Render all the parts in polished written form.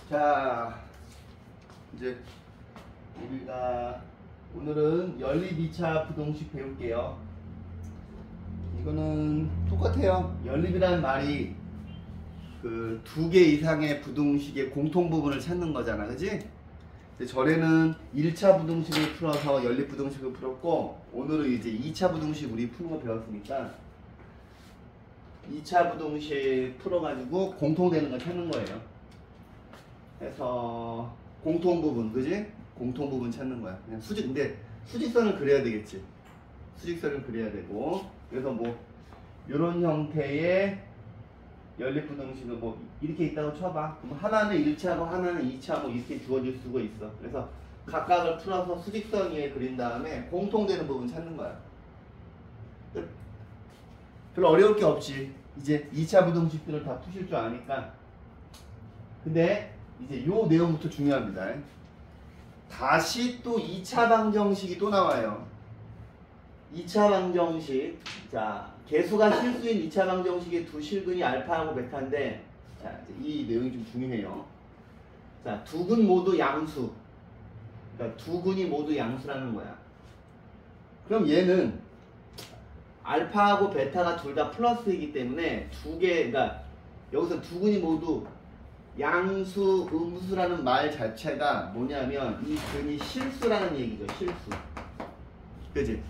자, 이제 우리가 오늘은 연립 2차 부동식 배울게요. 이거는 똑같아요. 연립이라는 말이 그 2개 이상의 부동식의 공통 부분을 찾는 거잖아, 그지? 근데 전에는 1차 부동식을 풀어서 연립 부동식을 풀었고, 오늘은 이제 2차 부동식 우리 푸는 거 배웠으니까 2차 부동식 풀어가지고 공통되는 거 찾는 거예요. 해서 공통 부분, 그지? 공통 부분 찾는 거야. 그냥 근데 수직선을 그려야 되겠지. 수직선을 그려야 되고, 그래서 뭐 이런 형태의 연립 부동식을 뭐 이렇게 있다고 쳐봐. 그럼 하나는 1차고 하나는 2차 뭐 이렇게 주어질 수가 있어. 그래서 각각을 풀어서 수직선 위에 그린 다음에 공통되는 부분 찾는 거야. 별로 어려울 게 없지. 이제 2차 부동식들을 다 푸실 줄 아니까. 근데 이제 요 내용부터 중요합니다. 다시 또 2차 방정식이 또 나와요. 2차 방정식. 자, 개수가 실수인 2차 방정식의 두 실근이 알파하고 베타인데, 자, 이 내용이 좀 중요해요. 자, 두 근 모두 양수. 그러니까 두 근이 모두 양수라는 거야. 그럼 얘는 알파하고 베타가 둘 다 플러스이기 때문에 그러니까 여기서 두 근이 모두 양수, 음수라는 말 자체가 뭐냐면 이 근이 실수라는 얘기죠. 실수. 그지?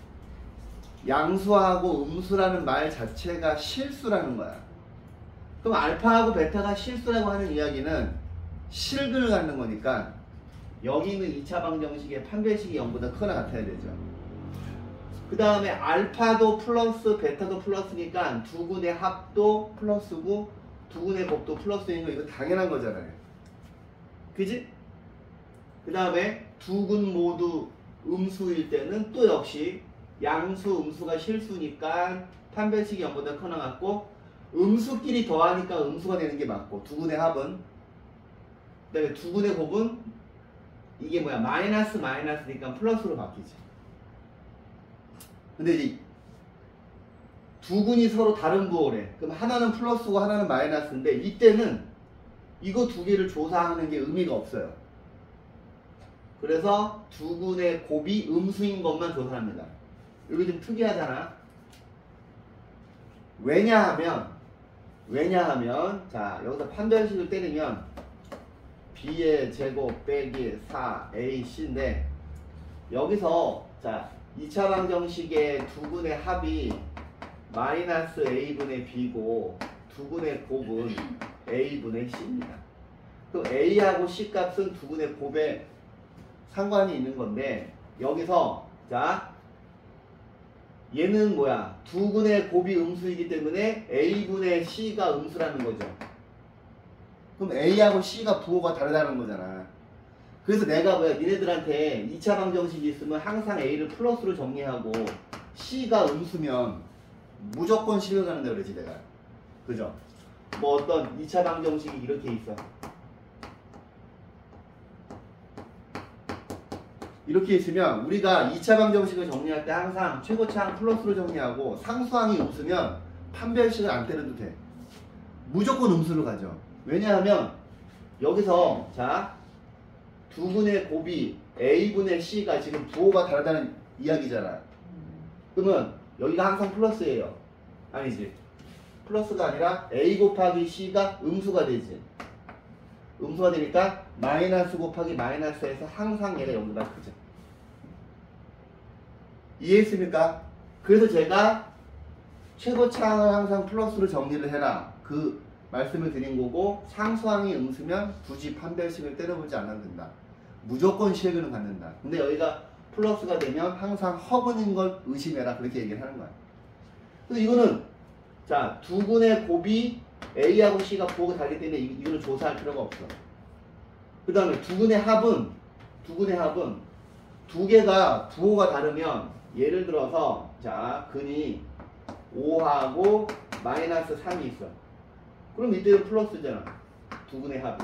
양수하고 음수라는 말 자체가 실수라는 거야. 그럼 알파하고 베타가 실수라고 하는 이야기는 실근을 갖는 거니까 여기 있는 2차 방정식의 판별식이 0보다 크거나 같아야 되죠. 그 다음에 알파도 플러스 베타도 플러스니까 두 근의 합도 플러스고 두 근의 곱도 플러스인 거 이거 당연한 거잖아요. 그지? 그 다음에 두 근 모두 음수일 때는 또 역시 양수, 음수가 실수니까 판별식이 0보다 커나 같고, 음수끼리 더하니까 음수가 되는 게 맞고, 두 근의 합은, 그 다음에 두 근의 곱은 이게 뭐야? 마이너스니까 플러스로 바뀌지. 근데 이제 두 근이 서로 다른 부호래. 그럼 하나는 플러스고 하나는 마이너스인데 이때는 이거 두 개를 조사하는 게 의미가 없어요. 그래서 두 근의 곱이 음수인 것만 조사합니다. 이거 좀 특이하잖아. 왜냐하면 자, 여기서 판별식을 때리면 b의 제곱 빼기 4ac인데 여기서 자 2차 방정식의 두 근의 합이 마이너스 a분의 b고 두 근의 곱은 a분의 c입니다. 그럼 a하고 c 값은 두 근의 곱에 상관이 있는 건데 여기서 자 얘는 뭐야? 두 근의 곱이 음수이기 때문에 a분의 c가 음수라는 거죠. 그럼 a하고 c가 부호가 다르다는 거잖아. 그래서 내가 뭐야? 니네들한테 2차 방정식이 있으면 항상 a를 플러스로 정리하고 c가 음수면 무조건 실현한다 그러지 내가. 그죠? 뭐 어떤 2차 방정식이 이렇게 있어. 이렇게 있으면 우리가 2차 방정식을 정리할 때 항상 최고차항 플러스로 정리하고 상수항이 음수면 판별식을 안 때려도 돼. 무조건 음수로 가죠. 왜냐하면 여기서 자 두 근의 곱이 a분의 c가 지금 부호가 다르다는 이야기잖아. 그러면 여기가 항상 플러스예요. 아니지. 플러스가 아니라 a 곱하기 c가 음수가 되지. 음수가 되니까 마이너스 곱하기 마이너스에서 항상 얘가 0보다 크죠. 이해했습니까? 그래서 제가 최고차항을 항상 플러스로 정리를 해라. 그 말씀을 드린 거고, 상수항이 음수면 굳이 판별식을 때려보지 않아도 된다. 무조건 실근을 갖는다. 근데 여기가 플러스가 되면 항상 허근인 걸 의심해라. 그렇게 얘기를 하는 거야. 그래서 이거는 자, 두 근의 곱이 a하고 c가 부호가 다르기 때문에 이거는 조사할 필요가 없어. 그 다음에 두 근의 합은 두 개가 부호가 다르면 예를 들어서 자 근이 5하고 마이너스 3이 있어. 그럼 이때는 플러스잖아. 두 근의 합이.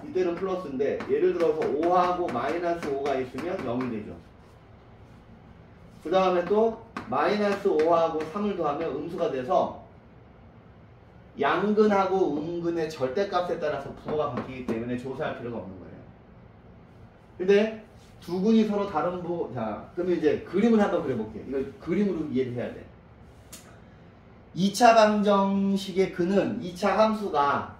이때는 플러스인데 예를 들어서 5하고 마이너스 5가 있으면 0이 되죠. 그 다음에 또 마이너스 5하고 3을 더하면 음수가 돼서 양근하고 음근의 절대값에 따라서 부호가 바뀌기 때문에 조사할 필요가 없는 거예요. 근데 두 근이 서로 다른 부호, 자, 그러면 이제 그림을 한번 그려볼게요. 이걸 그림으로 이해를 해야 돼. 2차 방정식의 근은 2차 함수가,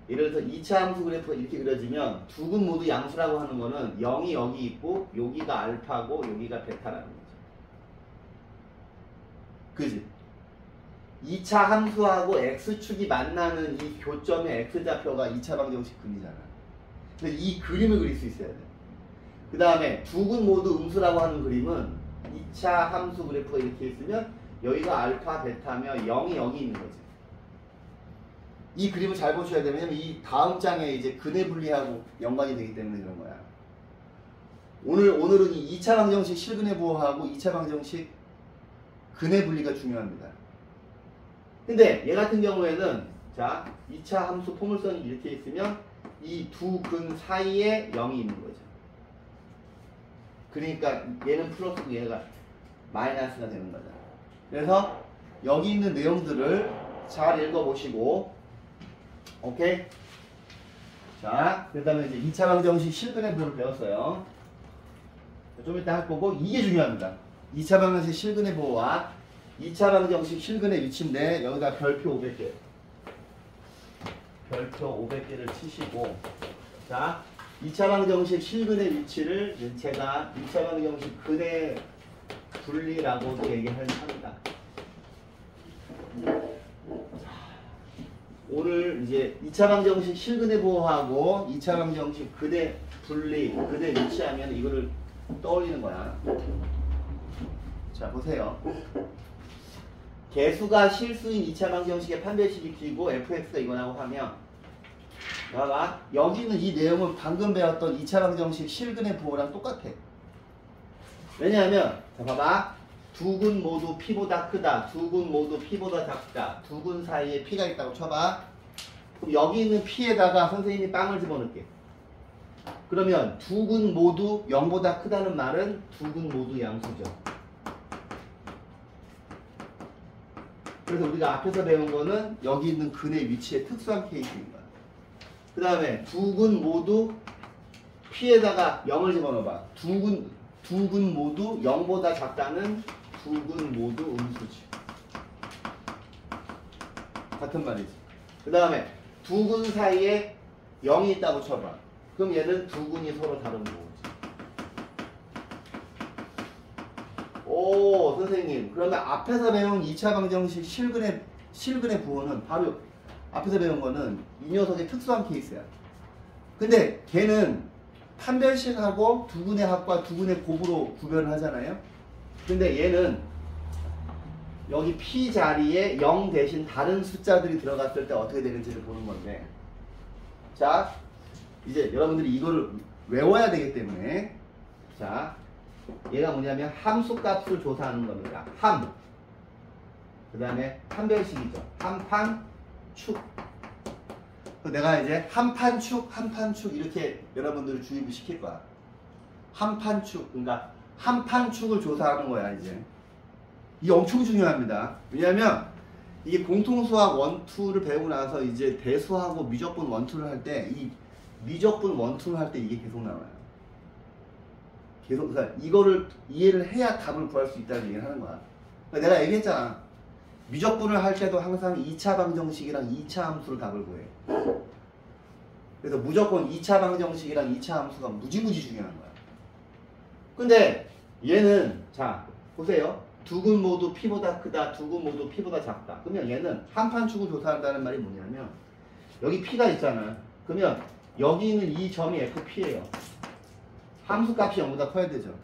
예를 들어서 2차 함수 그래프가 이렇게 그려지면 두 근 모두 양수라고 하는 거는 0이 여기 있고 여기가 알파고 여기가 베타라는 거죠. 그지? 2차 함수하고 x축이 만나는 이 교점의 x좌표가 2차 방정식 근이잖아. 그래서 이 그림을 그릴 수 있어야 돼. 그 다음에 두 근 모두 음수라고 하는 그림은 2차 함수 그래프가 이렇게 있으면 여기가 알파 베타며 0이 여기 있는 거지. 이 그림을 잘 보셔야 되면, 왜냐면 이 다음 장에 이제 근의 분리하고 연관이 되기 때문에 그런 거야. 오늘은 이 2차 방정식 실근의 부호하고 2차 방정식 근의 분리가 중요합니다. 근데 얘 같은 경우에는, 자, 2차 함수 포물선이 이렇게 있으면 이 두 근 사이에 0이 있는 거죠. 그러니까 얘는 플러스고 얘가 마이너스가 되는 거잖아. 그래서 여기 있는 내용들을 잘 읽어보시고, 오케이? 자, 그 다음에 이제 2차 방정식 실근의 부호를 배웠어요. 좀 이따 할 거고, 이게 중요합니다. 2차 방정식 실근의 부호와 2차 방정식 실근의 위치인데, 여기다 별표 500개. 별표 500개를 치시고, 자, 2차 방정식 실근의 위치를 제가 2차 방정식 근의 분리라고도 얘기합니다. 오늘 이제 2차 방정식 실근의 부호하고 2차 방정식 근의 분리, 근의 위치하면 이거를 떠올리는 거야. 자, 보세요. 개수가 실수인 2차 방정식의 판별식이 B고 fx가 이거라고 하면, 봐봐, 여기는 이 내용은 방금 배웠던 2차 방정식 실근의 부호랑 똑같아. 왜냐하면, 자, 봐봐. 두 근 모두 P보다 크다. 두 근 모두 P보다 작다. 두 근 사이에 P가 있다고 쳐봐. 그럼 여기 있는 P에다가 선생님이 빵을 집어넣을게. 그러면 두 근 모두 0보다 크다는 말은 두 근 모두 양수죠. 그래서 우리가 앞에서 배운 거는 여기 있는 근의 위치의 특수한 케이스인 거야. 그 다음에 두 근 모두 P에다가 0을 집어넣어봐. 두 근 모두 0보다 작다는 두 근 모두 음수지. 같은 말이지. 그 다음에 두 근 사이에 0이 있다고 쳐봐. 그럼 얘는 두 근이 서로 다른 부호지. 오, 선생님. 그러면 앞에서 배운 2차 방정식 실근의 부호는 바로 앞에서 배운 거는 이 녀석의 특수한 케이스야. 근데 걔는 판별식하고 두 근의 합과 두 근의 곱으로 구별을 하잖아요. 근데 얘는 여기 P 자리에 0 대신 다른 숫자들이 들어갔을 때 어떻게 되는지를 보는 건데, 자, 이제 여러분들이 이거를 외워야 되기 때문에, 자, 얘가 뭐냐면 함수값을 조사하는 겁니다. 함. 그 다음에 판별식이죠. 함판축. 내가 이제 함판축 이렇게 여러분들을 주입을 시킬 거야. 함판축. 그러니까 함판축을 조사하는 거야, 이제. 이게 엄청 중요합니다. 왜냐면 이게 공통수학 1, 2를 배우고 나서 이제 대수하고 미적분 1, 2를 할 때, 이 미적분 1, 2를 할 때 이게 계속 나와요. 계속, 그러니까 이거를 이해를 해야 답을 구할 수 있다는 얘기를 하는 거야. 그러니까 내가 얘기했잖아. 미적분을 할 때도 항상 2차 방정식이랑 2차 함수를 답을 구해. 그래서 무조건 2차 방정식이랑 2차 함수가 무지무지 중요한 거야. 근데 얘는, 자, 보세요. 두 근 모두 P보다 크다. 두 근 모두 P보다 작다. 그러면 얘는 함판축을 조사한다는 말이 뭐냐면, 여기 P가 있잖아. 그러면 여기 있는 이 점이 FP예요. 함수값이 0보다 커야 되죠.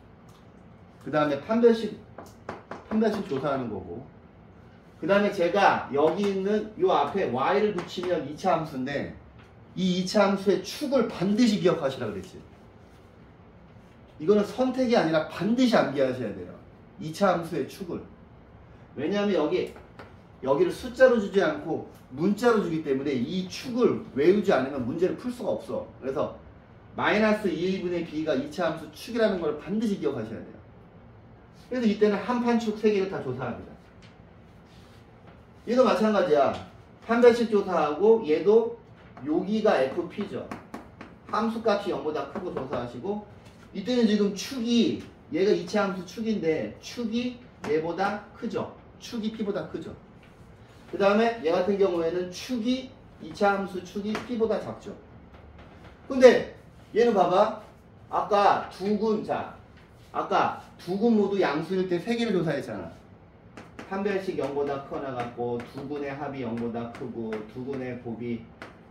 그 다음에 판별식 조사하는 거고, 그 다음에 제가 여기 있는 요 앞에 y를 붙이면 2차 함수인데, 이 2차 함수의 축을 반드시 기억하시라 그랬지. 이거는 선택이 아니라 반드시 암기하셔야 돼요. 2차 함수의 축을. 왜냐하면 여기를 숫자로 주지 않고 문자로 주기 때문에 이 축을 외우지 않으면 문제를 풀 수가 없어. 그래서 마이너스 2분의 b가 2차 함수 축이라는 걸 반드시 기억하셔야 돼요. 그래서 이때는 한판축 3개를 다 조사합니다. 얘도 마찬가지야. 판별식 조사하고 얘도 여기가 FP죠. 함수값이 0보다 크고 조사하시고 이때는 지금 축이 얘가 이차함수 축인데 축이 얘보다 크죠. 축이 P보다 크죠. 그 다음에 얘 같은 경우에는 축이 이차함수 축이 P보다 작죠. 근데 얘는 봐봐. 아까 두 군 모두 양수일 때 세 개를 조사했잖아. 판별식 0보다 커 나갔고 두 군의 합이 0보다 크고 두 군의 곱이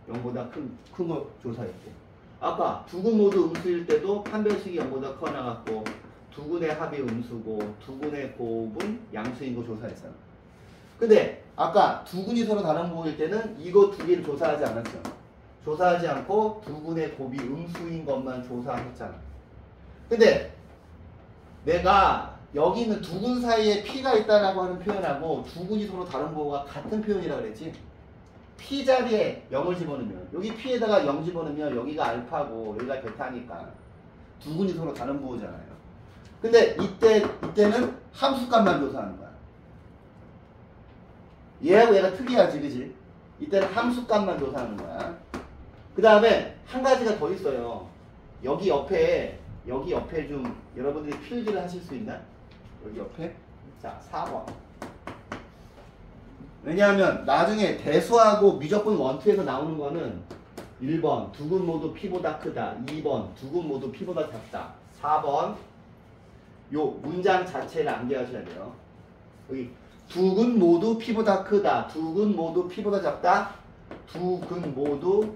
0보다 큰 거 조사했고 아까 두 군 모두 음수일 때도 판별식이 0보다 커 나갔고 두 군의 합이 음수고 두 군의 곱은 양수인 거 조사했잖아. 근데 아까 두 군이 서로 다른 부호일 때는 이거 두 개를 조사하지 않았죠. 조사하지 않고 두 군의 곱이 음수인 것만 조사했잖아. 근데 내가 여기 있는 두 군 사이에 P가 있다라고 하는 표현하고 두 군이 서로 다른 부호가 같은 표현이라고 그랬지. P 자리에 0을 집어넣으면 여기 P에다가 0 집어넣으면 여기가 알파고 여기가 베타니까 두 군이 서로 다른 부호잖아요. 근데 이때는 함수값만 조사하는 거야. 얘하고 얘가 특이하지, 그지? 이때는 함수값만 조사하는 거야. 그 다음에 한 가지가 더 있어요. 여기 옆에 좀 여러분들이 필기를 하실 수 있나? 여기 옆에. 자, 4번. 왜냐하면 나중에 대수하고 미적분 원투에서 나오는 거는 1번 두 군 모두 P보다 크다. 2번 두 군 모두 P보다 작다. 4번 요 문장 자체를 암기하셔야 돼요. 여기 두 군 모두 P보다 크다. 두 군 모두 P보다 작다. 두 군 모두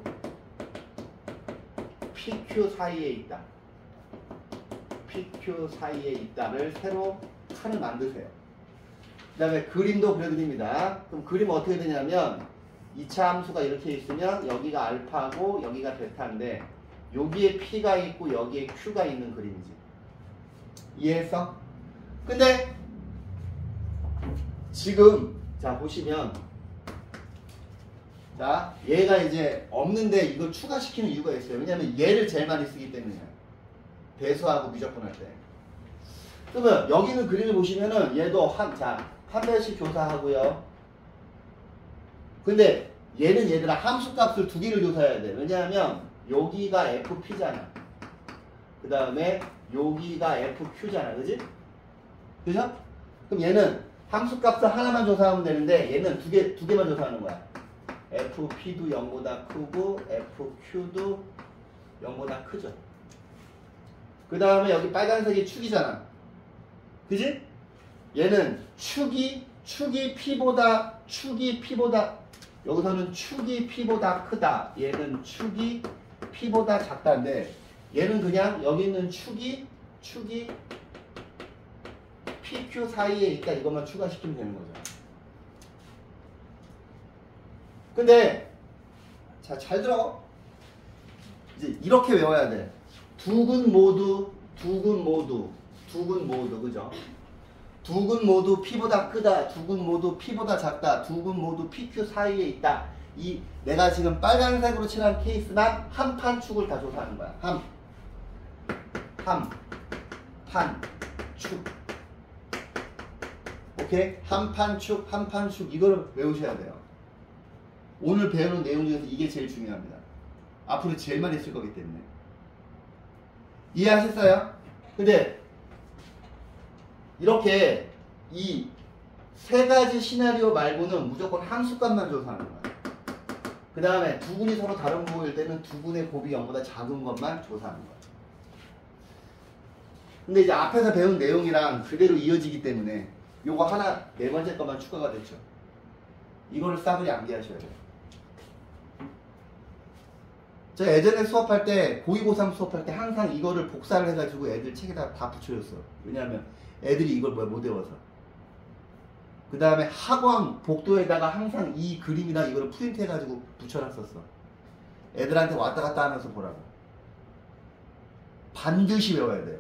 PQ 사이에 있다. PQ 사이에 있다를 새로 칸을 만드세요. 그 다음에 그림도 그려드립니다. 그럼 그림 어떻게 되냐면 2차 함수가 이렇게 있으면 여기가 알파고 여기가 베타인데 여기에 P가 있고 여기에 Q가 있는 그림이지. 이해했어? 근데 지금 자 보시면 자 얘가 이제 없는데 이걸 추가시키는 이유가 있어요. 왜냐면 얘를 제일 많이 쓰기 때문이에요. 대수하고 미적분 할 때. 그러면 여기 있는 그림을 보시면은 얘도 판별식 조사하고요. 근데 얘들아 함수값을 두 개를 조사해야 돼. 왜냐하면 여기가 FP잖아. 그 다음에 여기가 FQ잖아. 그지? 그죠? 그럼 얘는 함수값을 하나만 조사하면 되는데 얘는 두 개만 조사하는 거야. FP도 0보다 크고 FQ도 0보다 크죠. 그 다음에 여기 빨간색이 축이잖아. 그지? 얘는 축이 P보다 여기서는 축이 P보다 크다. 얘는 축이 P보다 작다인데 얘는 그냥 여기 있는 축이 PQ 사이에 있다. 이것만 추가시키면 되는 거죠. 근데 자, 잘 들어. 이제 이렇게 외워야 돼. 두 군 모두 그죠? 두 군 모두 P보다 크다. 두 군 모두 P보다 작다. 두 군 모두 PQ 사이에 있다. 이 내가 지금 빨간색으로 칠한 케이스만 한 판 축을 다 조사하는 거야. 한 판 축. 오케이? 한 판 축 이거를 외우셔야 돼요. 오늘 배우는 내용 중에서 이게 제일 중요합니다. 앞으로 제일 많이 쓸 거기 때문에. 이해하셨어요? 근데 이렇게 이 세 가지 시나리오 말고는 무조건 함수값만 조사하는 거야. 그 다음에 두 군이 서로 다른 부호일 때는 두 군의 곱이 0보다 작은 것만 조사하는 거야. 근데 이제 앞에서 배운 내용이랑 그대로 이어지기 때문에 요거 하나 네 번째 것만 추가가 됐죠. 이거를 싸그리 암기하셔야 돼요. 제가 예전에 수업할 때 고2, 고3 수업할 때 항상 이거를 복사를 해가지고 애들 책에다 다 붙여줬어. 왜냐하면 애들이 이걸 못 외워서. 그 다음에 학원 복도에다가 항상 이 그림이나 이거를 프린트 해가지고 붙여놨었어. 애들한테 왔다 갔다 하면서 보라고. 반드시 외워야 돼요.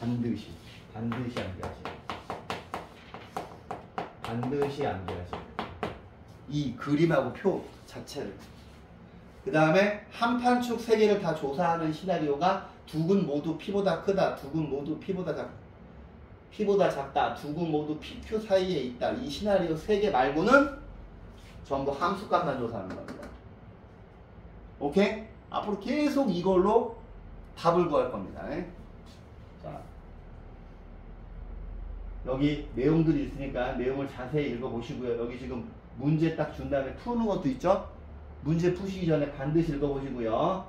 반드시 암기하셔야 돼요. 반드시 암기하셔야 돼요. 이 그림하고 표 자체를. 그 다음에 한 판 축 세 개를 다 조사하는 시나리오가 두 군 모두 P보다 크다. 두 군 모두 P보다 작다. 두 군 모두 PQ 사이에 있다. 이 시나리오 세 개 말고는 전부 함수값만 조사하는 겁니다. 오케이? 앞으로 계속 이걸로 답을 구할 겁니다. 자, 여기 내용들이 있으니까 내용을 자세히 읽어보시고요. 여기 지금 문제 딱 준 다음에 푸는 것도 있죠? 문제 푸시기 전에 반드시 읽어보시고요.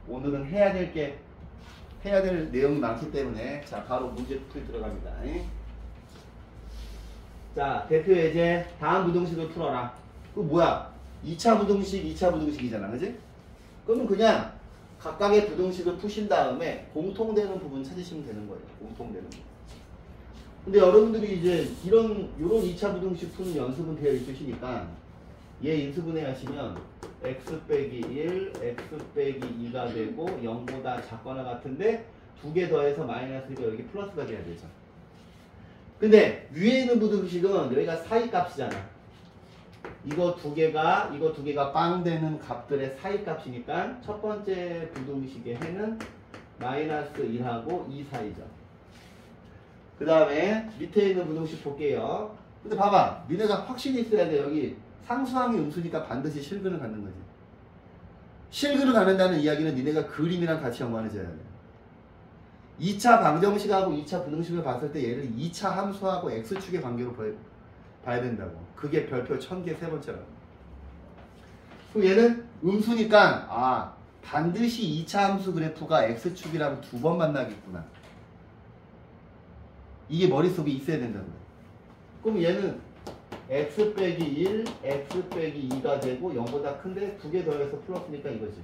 오늘은 해야 될 내용이 많기 때문에 자, 바로 문제 풀이 들어갑니다. 자, 대표 예제 다음 부등식을 풀어라. 그 뭐야? 2차 부등식, 2차 부등식이잖아. 그지? 그러면 그냥 각각의 부등식을 푸신 다음에 공통되는 부분 찾으시면 되는 거예요. 공통되는 부분. 근데 여러분들이 이제 요런 2차 부등식 푸는 연습은 되어 있으시니까 얘 인수분해 하시면 x 빼기 1, x 빼기 2가 되고 0보다 작거나 같은데 두 개 더해서 마이너스니까 여기 플러스가 돼야 되죠. 근데 위에 있는 부등식은 여기가 사이값이잖아. 이거 두 개가 빵 되는 값들의 사이값이니까 첫 번째 부등식의 해는 마이너스 1하고 2 사이죠. 그 다음에 밑에 있는 부등식 볼게요. 근데 봐봐. 니네가 확신이 있어야 돼. 여기 상수항이 음수니까 반드시 실근을 갖는 거지. 실근을 갖는다는 이야기는 니네가 그림이랑 같이 연관해줘야 돼. 2차 방정식하고 2차 부등식을 봤을 때 얘를 2차 함수하고 x축의 관계로 봐야 된다고. 그게 별표 1000개 세 번째라고. 그럼 얘는 음수니까 반드시 2차 함수 그래프가 x축이랑 두 번 만나겠구나. 이게 머릿속에 있어야 된다고. 그럼 얘는 x 빼기 1, x 빼기 2가 되고 0보다 큰데 두 개 더해서 플러스니까 이거지.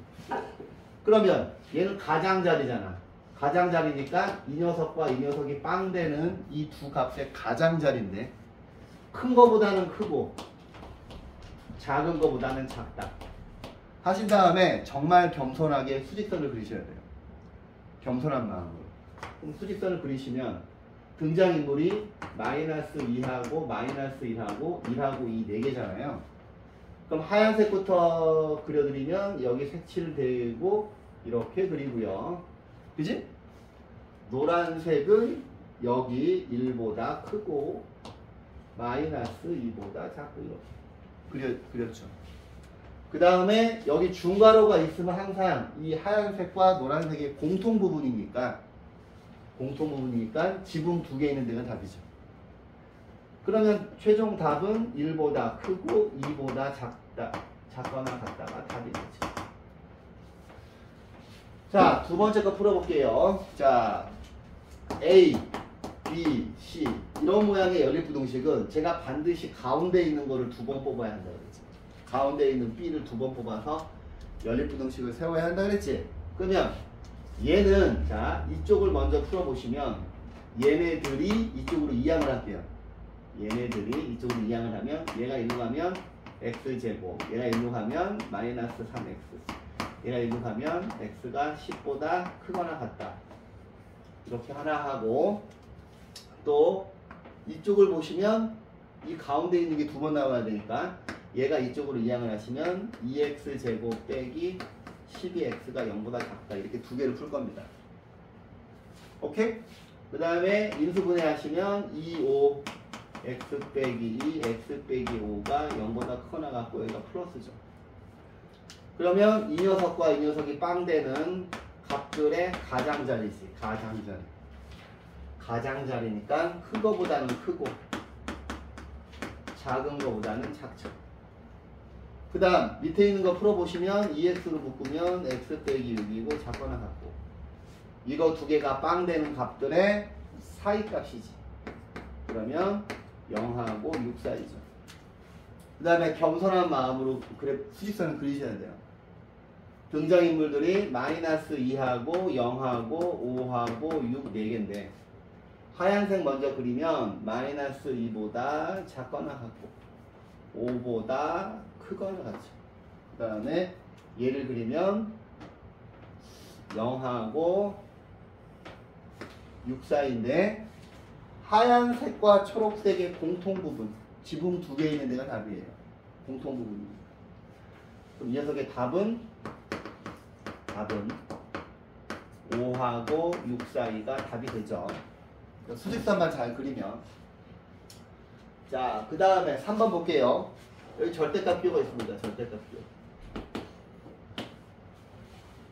그러면 얘는 가장자리잖아. 가장자리니까 이 녀석과 이 녀석이 빵 되는 이 두 값의 가장자리인데 큰 거보다는 크고 작은 거보다는 작다. 하신 다음에 정말 겸손하게 수직선을 그리셔야 돼요. 겸손한 마음으로. 그럼 수직선을 그리시면 등장인물이 마이너스 2하고 마이너스 1하고 1하고 2 4개잖아요. 그럼 하얀색부터 그려드리면 여기 색칠 되고 이렇게 그리고요. 그지? 노란색은 여기 1보다 크고 마이너스 2보다 작고 이렇게 그렸죠. 그 다음에 여기 중괄호가 있으면 항상 이 하얀색과 노란색의 공통 부분이니까 지붕 두 개 있는 데가 답이죠. 그러면 최종 답은 1보다 크고 2보다 작거나 같다가 답이 되죠. 자, 두 번째 거 풀어볼게요. 자, A, B, C 이런 모양의 연립부등식은 제가 반드시 가운데 있는 거를 두 번 뽑아야 한다 그랬지. 가운데 있는 B를 두 번 뽑아서 연립부등식을 세워야 한다 그랬지. 그러면 얘는 자 이쪽을 먼저 풀어보시면 얘네들이 이쪽으로 이항을 할게요. 얘네들이 이쪽으로 이항을 하면 얘가 일로 가면 x제곱, 얘가 일로 가면 마이너스 3x, 얘가 일로 가면 x가 10보다 크거나 같다. 이렇게 하나 하고 또 이쪽을 보시면 이 가운데 있는 게 두 번 나와야 되니까 얘가 이쪽으로 이항을 하시면 2x제곱 빼기 12x가 0보다 작다. 이렇게 두 개를 풀 겁니다. 오케이? 그 다음에 인수분해 하시면 2, 5 x 빼기 2, x 빼기 5가 0보다 크거나 같고 여기가 플러스죠. 그러면 이 녀석과 이 녀석이 빵 되는 값들의 가장자리지. 가장자리. 가장자리니까 큰 거보다는 크고 작은 거보다는 작죠. 그 다음 밑에 있는 거 풀어보시면 2x로 묶으면 x 빼기 6이고 작거나 같고 이거 두 개가 빵 되는 값들의 사이값이지. 그러면 0하고 6 사이죠. 그 다음에 겸손한 마음으로 수직선을 그리셔야 돼요. 등장인물들이 마이너스 2하고 0하고 5하고 6 4개인데 하얀색 먼저 그리면 마이너스 2보다 작거나 같고 5보다 크거나 같죠. 그 다음에 얘를 그리면 0하고 6 사이인데 하얀색과 초록색의 공통 부분 지붕 두 개 있는 데가 답이에요. 공통 부분입니다. 그럼 이 녀석의 답은 5하고 6 사이가 답이 되죠. 수직선만 잘 그리면. 자, 그 다음에 3번 볼게요. 여기 절대값 기호가 있습니다. 절대값 기호.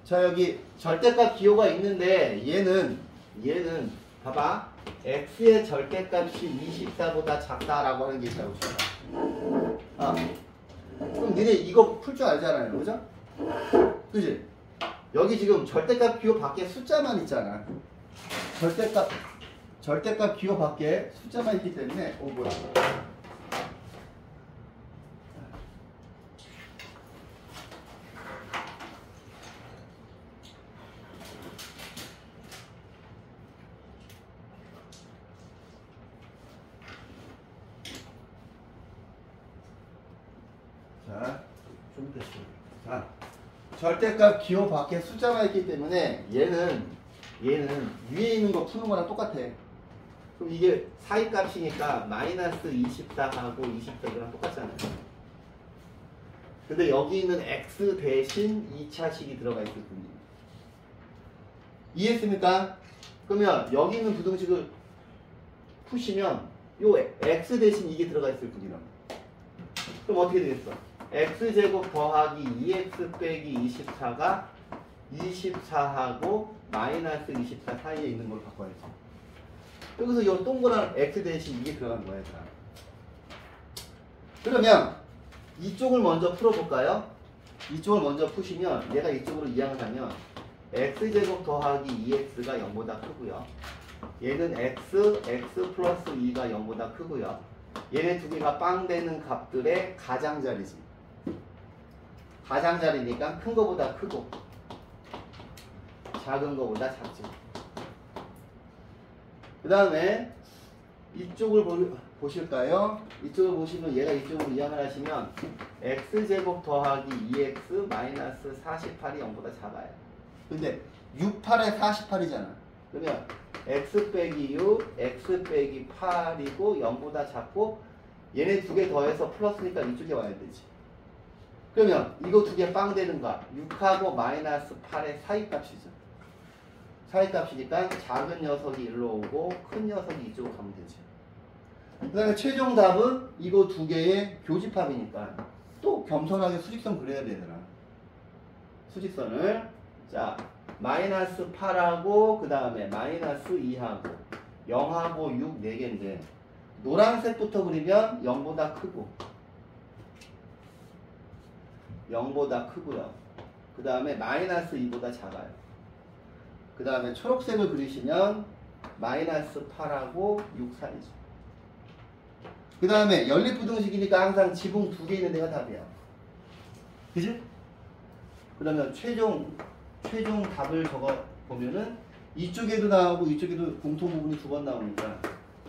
자, 여기 절대값 기호가 있는데 얘는 봐봐. x의 절대값이 24보다 작다라고 하는 게 잘못이다. 아, 그럼 니네 이거 풀 줄 알잖아요. 그죠? 그지? 여기 지금 절대값 기호 밖에 숫자만 있잖아. 절대값 기호 밖에 숫자만 있기 때문에 뭐야? 자, 준비됐습니다. 자, 절대값 기호 밖에 숫자만 있기 때문에 얘는 위에 있는 거 푸는 거랑 똑같아. 그럼 이게 사이값이니까 마이너스 24하고 24랑 똑같잖아요. 근데 여기 있는 x 대신 2차식이 들어가 있을 뿐이에요. 이해했습니까? 그러면 여기 있는 부등식을 푸시면 요 x 대신 이게 들어가 있을 뿐이라. 그럼 어떻게 되겠어? x제곱 더하기 2x 빼기 24가 24하고 마이너스 24 사이에 있는 걸 바꿔야지. 여기서 이 동그란 x 대신 이게 들어간 거야. 얘들아. 그러면 이쪽을 먼저 풀어볼까요? 이쪽을 먼저 푸시면 얘가 이쪽으로 이항을 하면 x제곱 더하기 2x가 0보다 크고요. 얘는 x 플러스 2가 0보다 크고요. 얘네 두 개가 빵 되는 값들의 가장자리지. 가장자리니까 큰 거보다 크고 작은 거보다 작지. 그 다음에 이쪽을 보실까요? 이쪽을 보시면 얘가 이쪽으로 이항을 하시면 x제곱 더하기 2x 마이너스 48이 0보다 작아요. 근데 68에 48이잖아. 그러면 x 빼기 6, x 빼기 8이고 0보다 작고 얘네 두 개 더해서 플러스니까 이쪽에 와야 되지. 그러면 이거 두 개 빵 되는 거 6하고 마이너스 8의 사이값이죠. 사이값이니까 작은 녀석이 일로 오고 큰 녀석이 이쪽으로 가면 되죠. 그 다음에 최종 답은 이거 두 개의 교집합이니까 또 겸손하게 수직선 그려야 되더라. 수직선을 자 마이너스 8하고 그 다음에 마이너스 2하고 0하고 6 4개인데 노란색부터 그리면 0보다 크고 0보다 크고요. 그 다음에 마이너스 2보다 작아요. 그 다음에 초록색을 그리시면 마이너스 8하고 6 사이죠. 그 다음에 연립부등식이니까 항상 지붕 두 개 있는 데가 답이야. 그지? 그러면 최종 답을 적어 보면은 이쪽에도 나오고 이쪽에도 공통 부분이 두 번 나오니까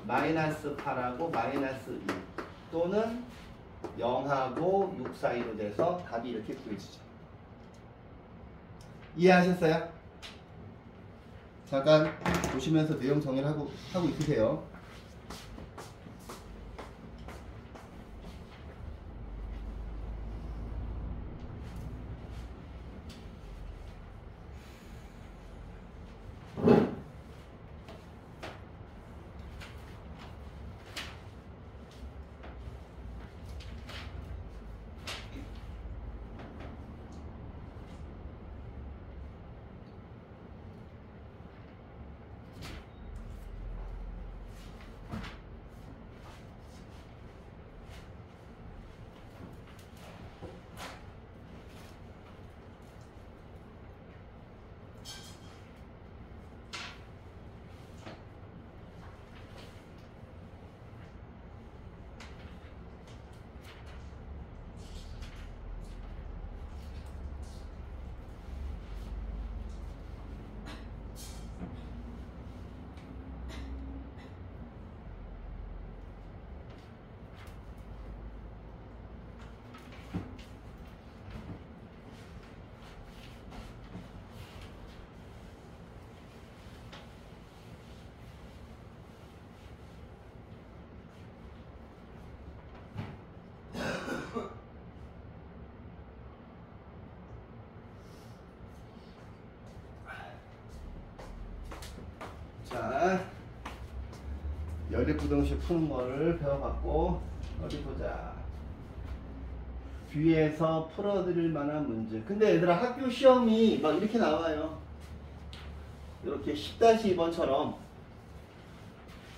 마이너스 8하고 마이너스 2 또는 0하고 6 사이로 돼서 답이 이렇게 구해지죠. 이해하셨어요? 잠깐 보시면서 내용 정리를 하고 있으세요. 자, 연립부등식 푸는 거를 배워봤고 어디 보자. 뒤에서 풀어드릴 만한 문제. 근데 얘들아 학교 시험이 막 이렇게 나와요. 이렇게 10-2번처럼.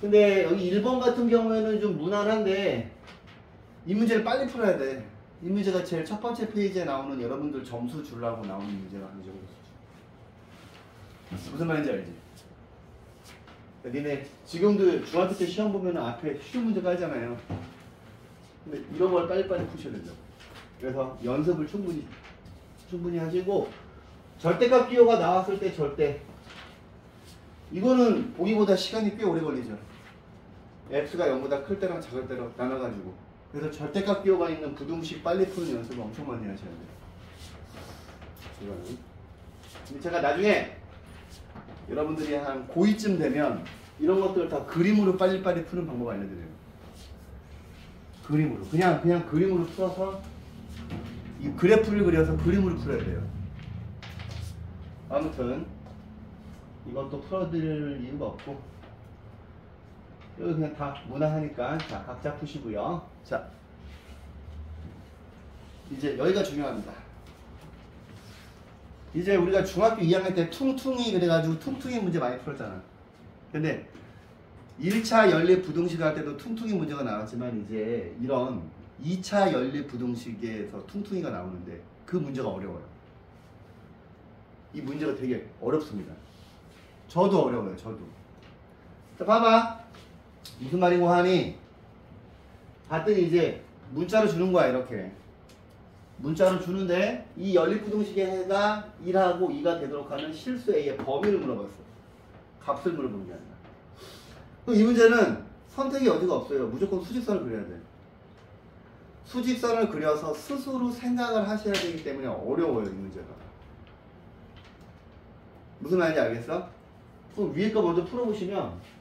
근데 여기 1번 같은 경우에는 좀 무난한데 이 문제를 빨리 풀어야 돼. 이 문제가 제일 첫 번째 페이지에 나오는 여러분들 점수 주려고 나오는 문제가 이 정도 수준. 무슨 말인지 알지? 니네 지금도 중학교 때 시험 보면 앞에 쉬운 문제가 하잖아요. 근데 이런 걸 빨리빨리 푸셔야 된다고. 그래서 연습을 충분히 하시고 절대값 기호가 나왔을 때 절대 이거는 보기보다 시간이 꽤 오래 걸리죠. x가 0보다 클 때랑 작을 때로 나눠가지고. 그래서 절대값 기호가 있는 부등식 빨리 푸는 연습을 엄청 많이 하셔야 돼요. 이거는. 근데 제가 나중에 여러분들이 한 고2쯤 되면 이런 것들을 다 그림으로 빨리빨리 푸는 방법 알려드려요. 그림으로. 그냥 그림으로 풀어서 이 그래프를 그려서 그림으로 풀어야 돼요. 아무튼 이것도 풀어드릴 이유가 없고 여기 그냥 다 무난하니까 자 각자 푸시고요. 자 이제 여기가 중요합니다. 이제 우리가 중학교 2학년 때 퉁퉁이 그래가지고 퉁퉁이 문제 많이 풀었잖아. 근데 1차 연립 부등식 할 때도 퉁퉁이 문제가 나왔지만 이제 이런 2차 연립 부등식에서 퉁퉁이가 나오는데 그 문제가 어려워요. 이 문제가 되게 어렵습니다. 저도 어려워요. 저도. 자 봐봐. 무슨 말이고 하니 봤더니 이제 문자로 주는 거야. 이렇게 문자로 주는데 이 연립부등식의 해가 1하고 2가 되도록 하는 실수 A의 범위를 물어봤어. 값을 물어보는 게 아니라. 그럼 이 문제는 선택이 어디가 없어요. 무조건 수직선을 그려야 돼. 수직선을 그려서 스스로 생각을 하셔야 되기 때문에 어려워요. 이 문제가. 무슨 말인지 알겠어? 그럼 위에 거 먼저 풀어보시면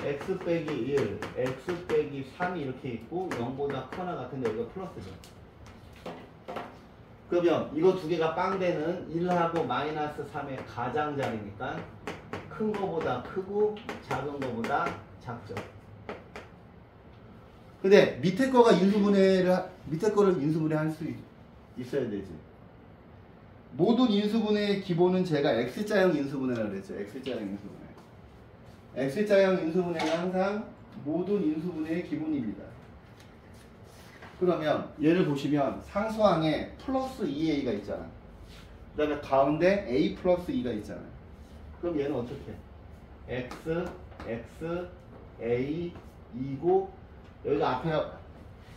x 빼기 1, x 빼기 3이 이렇게 있고 0보다 크거나 같은데 여기가 플러스죠. 그러면 이거 두 개가 빵되는 1하고 마이너스 3의 가장자리니까 큰 거보다 크고 작은 거보다 작죠. 근데 밑에 거를 인수분해할 수 있어야 되지. 모든 인수분해의 기본은 제가 X자형 인수분해라고 그랬죠. X자형 인수분해. X자형 인수분해가 항상 모든 인수분해의 기본입니다. 그러면 얘를 보시면 상수항에 플러스 2a가 있잖아. 그 다음에 가운데 a 플러스 2가 있잖아. 그럼 얘는 어떻게 해? x, a, 2고 여기가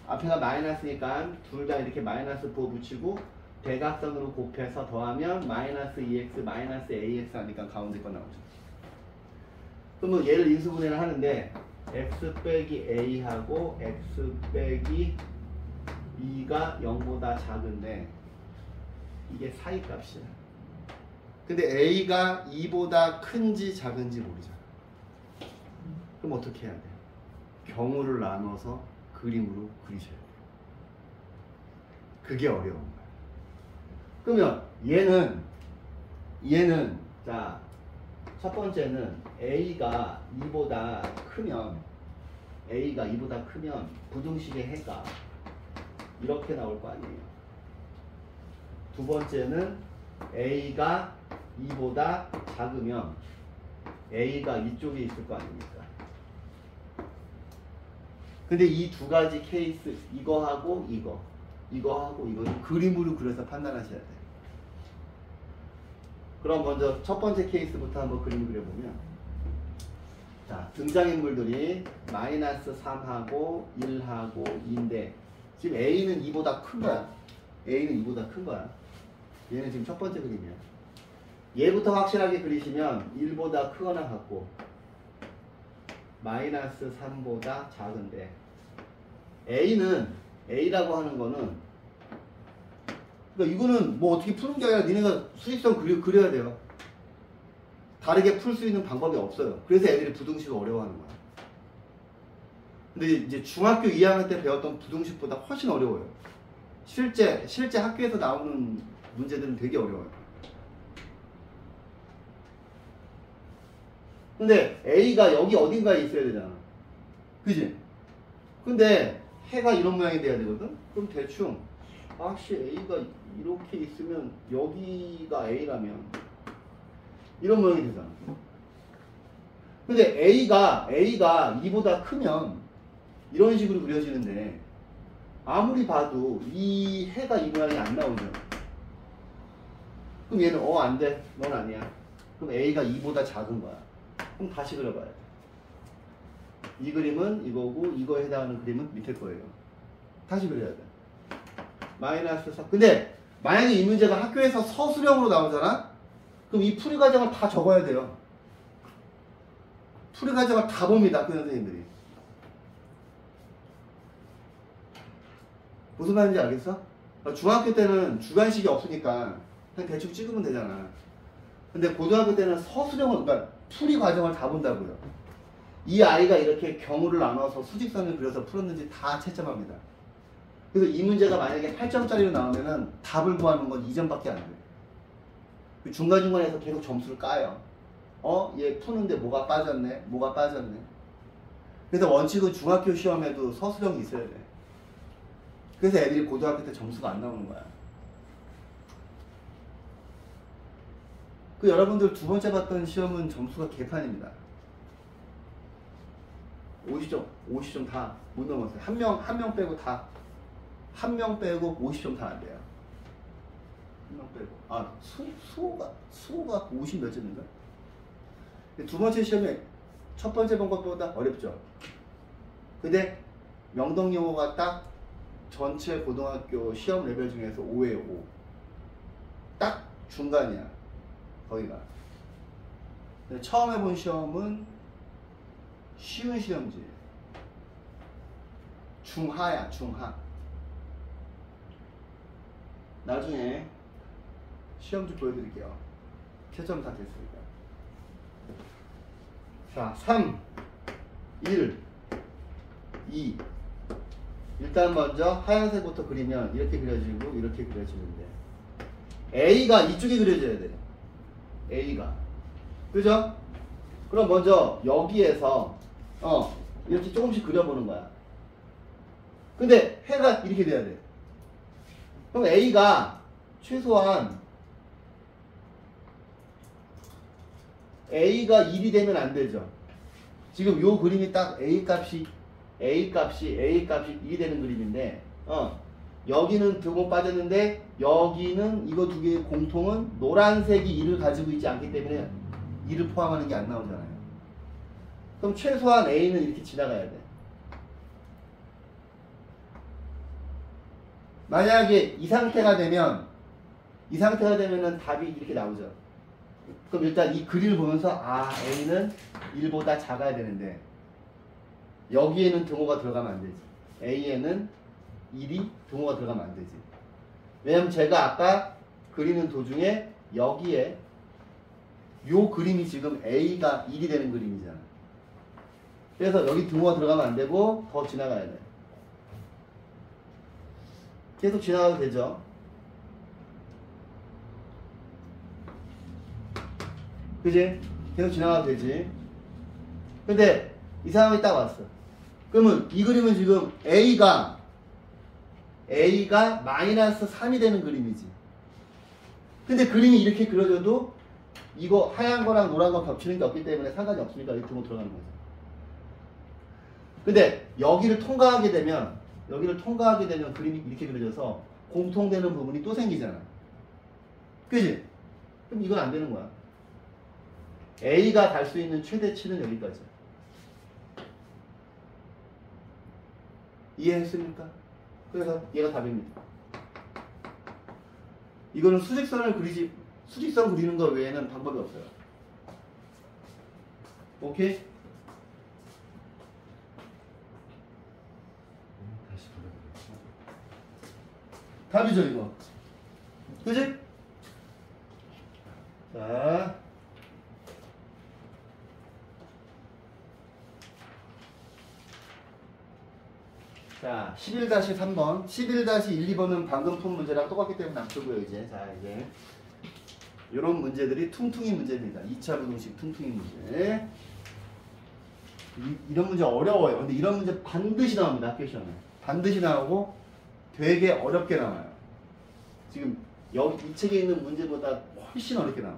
앞에가 마이너스니까 둘 다 이렇게 마이너스 부어붙이고 대각선으로 곱해서 더하면 마이너스 2x 마이너스 ax 하니까 가운데 거 나오죠. 그러면 얘를 인수분해를 하는데 x 빼기 a하고 x 빼기 2가 0보다 작은데 이게 사이값이야. 근데 a가 2보다 큰지 작은지 모르잖아. 그럼 어떻게 해야 돼? 경우를 나눠서 그림으로 그리셔야 돼. 그게 어려운 거야. 그러면 얘는 자 첫 번째는 a가 2보다 크면 부등식의 해가 이렇게 나올 거 아니에요. 두 번째는 a가 2보다 작으면 a가 이쪽에 있을 거 아닙니까? 근데 이 두 가지 케이스 이거하고 이거하고 이거를 그림으로 그려서 판단하셔야 돼요. 그럼 먼저 첫 번째 케이스부터 한번 그림 그려보면 자 등장인물들이 마이너스 3하고 1하고 2인데 지금 A는 2보다 큰 거야. A는 2보다 큰 거야. 얘는 지금 첫 번째 그림이야. 얘부터 확실하게 그리시면 1보다 크거나 같고 마이너스 3보다 작은데 A라고 하는 거는 그러니까 이거는 뭐 어떻게 푸는 게 아니라 니네가 수직선 그려야 돼요. 다르게 풀 수 있는 방법이 없어요. 그래서 애들이 부등식을 어려워하는 거야. 근데 이제 중학교 2학년 때 배웠던 부등식보다 훨씬 어려워요. 실제 학교에서 나오는 문제들은 되게 어려워요. 근데 A가 여기 어딘가에 있어야 되잖아. 그지? 근데 해가 이런 모양이 돼야 되거든? 그럼 대충 아씨 A가 이렇게 있으면 여기가 A라면 이런 모양이 되잖아. 근데 A가 2보다 크면 이런 식으로 그려지는데 아무리 봐도 이 해가 이 모양이 안 나오죠. 그럼 얘는 안 돼. 넌 아니야. 그럼 A가 2보다 작은 거야. 그럼 다시 그려봐야 돼. 이 그림은 이거고 이거에 해당하는 그림은 밑에 거예요. 다시 그려야 돼. 마이너스 4. 근데 만약에 이 문제가 학교에서 서술형으로 나오잖아? 그럼 이 풀이 과정을 다 적어야 돼요. 풀이 과정을 다 봅니다. 그 선생님들이. 무슨 말인지 알겠어? 중학교 때는 주관식이 없으니까 그냥 대충 찍으면 되잖아. 근데 고등학교 때는 서술형을, 그러니까 풀이 과정을 다 본다고요. 이 아이가 이렇게 경우를 나눠서 수직선을 그려서 풀었는지 다 채점합니다. 그래서 이 문제가 만약에 8점짜리로 나오면은 답을 구하는 건 2점밖에 안 돼. 중간중간에서 계속 점수를 까요. 얘 푸는데 뭐가 빠졌네? 뭐가 빠졌네? 그래서 원칙은 중학교 시험에도 서술형이 있어야 돼. 그래서 애들이 고등학교 때 점수가 안 나오는 거야. 여러분들 두 번째 봤던 시험은 점수가 개판입니다. 50점 다 못 넘었어요. 한 명 빼고 다. 한 명 빼고 50점 다 안 돼요. 한 명 빼고. 수호가 50 몇 점인가? 두 번째 시험에 첫 번째 본 것보다 어렵죠. 근데 명덕영어가 딱 전체 고등학교 시험 레벨 중에서 5예요, 5. 딱 중간이야, 거기가. 근데 처음 해본 시험은 쉬운 시험지. 중하야, 중하. 나중에 시험지 보여드릴게요. 채점 다 됐으니까. 자, 3, 1, 2. 일단 먼저 하얀색부터 그리면 이렇게 그려지고 이렇게 그려지는데 A가 이쪽에 그려져야 돼요. A가. 그죠? 그럼 먼저 여기에서 이렇게 조금씩 그려보는 거야. 근데 해가 이렇게 돼야 돼. 그럼 A가 최소한 A가 1이 되면 안 되죠. 지금 요 그림이 딱 A 값이 1이 되는 그림인데 여기는 등호 빠졌는데 여기는 이거 두 개의 공통은 노란색이 1을 가지고 있지 않기 때문에 2를 포함하는 게 안 나오잖아요. 그럼 최소한 A는 이렇게 지나가야 돼. 만약에 이 상태가 되면은 답이 이렇게 나오죠. 그럼 일단 이 그림을 보면서 A는 1보다 작아야 되는데 여기에는 등호가 들어가면 안 되지. A에는 1이 등호가 들어가면 안 되지. 왜냐면 제가 아까 그리는 도중에 여기에 요 그림이 지금 A가 1이 되는 그림이잖아. 그래서 여기 등호가 들어가면 안 되고 더 지나가야 돼. 계속 지나가도 되죠. 그지? 계속 지나가도 되지. 근데 이 상황이 딱 왔어. 그러면 이 그림은 지금 A가 마이너스 3이 되는 그림이지. 근데 그림이 이렇게 그려져도 이거 하얀 거랑 노란 거 겹치는 게 없기 때문에 상관이 없으니까 이 등호 들어가는 거죠. 근데 여기를 통과하게 되면 그림이 이렇게 그려져서 공통되는 부분이 또 생기잖아. 그지? 그럼 이건 안 되는 거야. A가 달 수 있는 최대치는 여기까지. 이해했습니까? 그래서 얘가 답입니다. 이거는 수직선 그리는 거 외에는 방법이 없어요. 오케이? 답이죠, 이거. 그지? 자, 11-3번. 11-1, 2번은 방금 푼 문제랑 똑같기 때문에 안 풀고요, 이제. 자, 이제. 요런 문제들이 퉁퉁이 문제입니다. 2차 부등식 퉁퉁이 문제. 이런 문제 어려워요. 근데 이런 문제 반드시 나옵니다, 학교 시험에. 반드시 나오고 되게 어렵게 나와요. 지금 여기 이 책에 있는 문제보다 훨씬 어렵게 나와.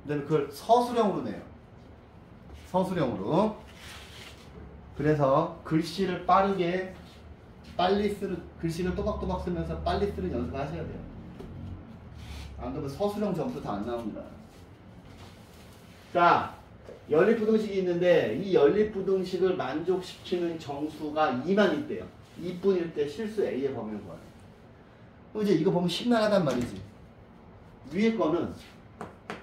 그다음에 그걸 서술형으로 내요. 서술형으로. 그래서 글씨를 빨리 쓰는, 글씨를 또박또박 쓰면서 빨리 쓰는 연습을 하셔야 돼요. 안 그러면 서술형 점수 다 안 나옵니다. 자, 연립부등식이 있는데 이 연립부등식을 만족시키는 정수가 2만 있대요. 2분일 때 실수 A의 범위를 구하래. 그럼 이제 이거 보면 심란하단 말이지. 위에 거는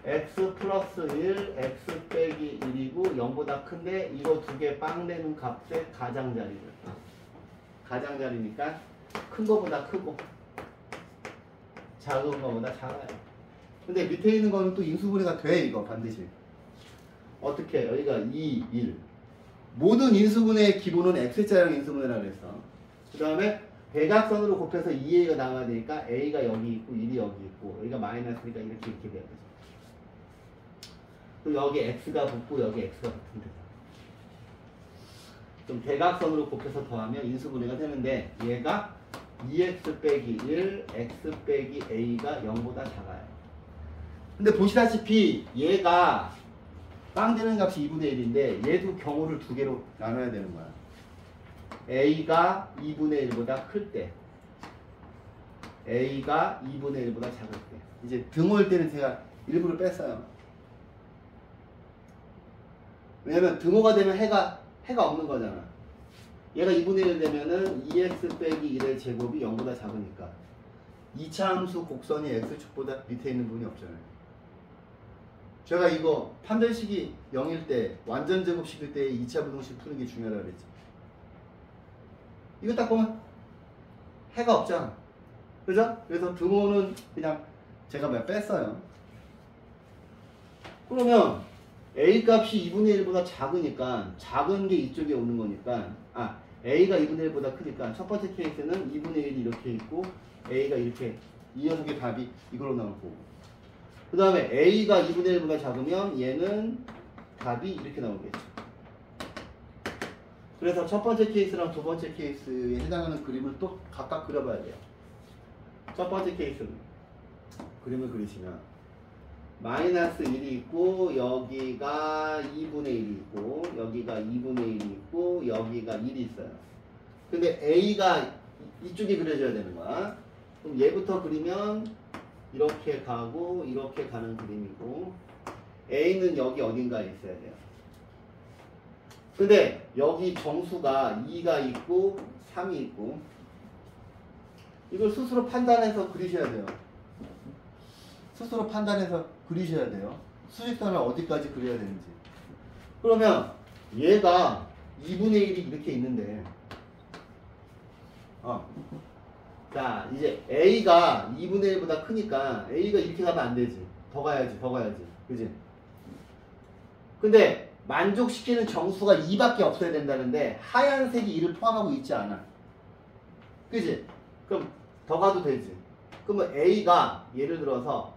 x 플러스 1, x 빼기 1이고 0보다 큰데 이거 두 개 빵 되는 값의 가장자리를. 가장자리니까 큰 거보다 크고 작은 거보다 작아요. 근데 밑에 있는 거는 또 인수분해가 돼. 이거 반드시. 어떻게? 여기가 2, 1. 모든 인수분해의 기본은 x자형 인수분해라고 그랬어. 그 다음에 대각선으로 곱해서 2a가 나와야 되니까 a가 여기 있고 1이 여기 있고 여기가 마이너스니까 이렇게 돼야 되죠. 그리고 여기 x가 붙고 여기 x가 붙으면 되죠. 좀 대각선으로 곱해서 더하면 인수분해가 되는데 얘가 2x 빼기 1, x 빼기 a가 0보다 작아요. 근데 보시다시피 얘가 빵 되는 값이 2분의 1인데 얘도 경우를 두 개로 나눠야 되는 거야. a가 2분의 1보다 클 때, a가 2분의 1보다 작을 때. 이제 등호일 때는 제가 일부러 뺐어요. 왜냐면 등호가 되면 해가 없는 거잖아. 얘가 2분의 1 되면은 2x 빼기 1의 제곱이 0보다 작으니까 2차 함수 곡선이 x축보다 밑에 있는 부분이 없잖아요. 제가 이거 판별식이 0일 때 완전 제곱식일 때 2차 부등식 푸는 게 중요하다고 그랬지. 이거 딱 보면 해가 없잖아. 그죠? 그래서 등호는 그냥 제가 뺐어요. 그러면 A 값이 2분의 1보다 작으니까 작은 게 이쪽에 오는 거니까 A가 2분의 1보다 크니까 첫 번째 케이스는 2분의 1이 이렇게 있고 A가 이렇게 이 녀석의 답이 이걸로 나올 거고 그 다음에 A가 2분의 1보다 작으면 얘는 답이 이렇게 나오겠죠. 그래서 첫 번째 케이스랑 두 번째 케이스에 해당하는 그림을 또 각각 그려봐야 돼요. 첫 번째 케이스는 그림을 그리시면 마이너스 1이 있고 여기가 2분의 1이 있고 여기가 2분의 1이 있고 여기가 1이 있어요. 근데 A가 이쪽에 그려져야 되는 거야. 그럼 얘부터 그리면 이렇게 가고 이렇게 가는 그림이고 A는 여기 어딘가에 있어야 돼요. 근데 여기 정수가 2가 있고 3이 있고 이걸 스스로 판단해서 그리셔야 돼요. 스스로 판단해서 그리셔야 돼요. 수직선을 어디까지 그려야 되는지. 그러면 얘가 2분의 1이 이렇게 있는데 자 이제 A가 2분의 1보다 크니까 A가 이렇게 가면 안 되지. 더 가야지. 그지? 근데 만족시키는 정수가 2밖에 없어야 된다는데 하얀색이 2를 포함하고 있지 않아. 그지? 그럼 더 가도 되지. 그러면 A가 예를 들어서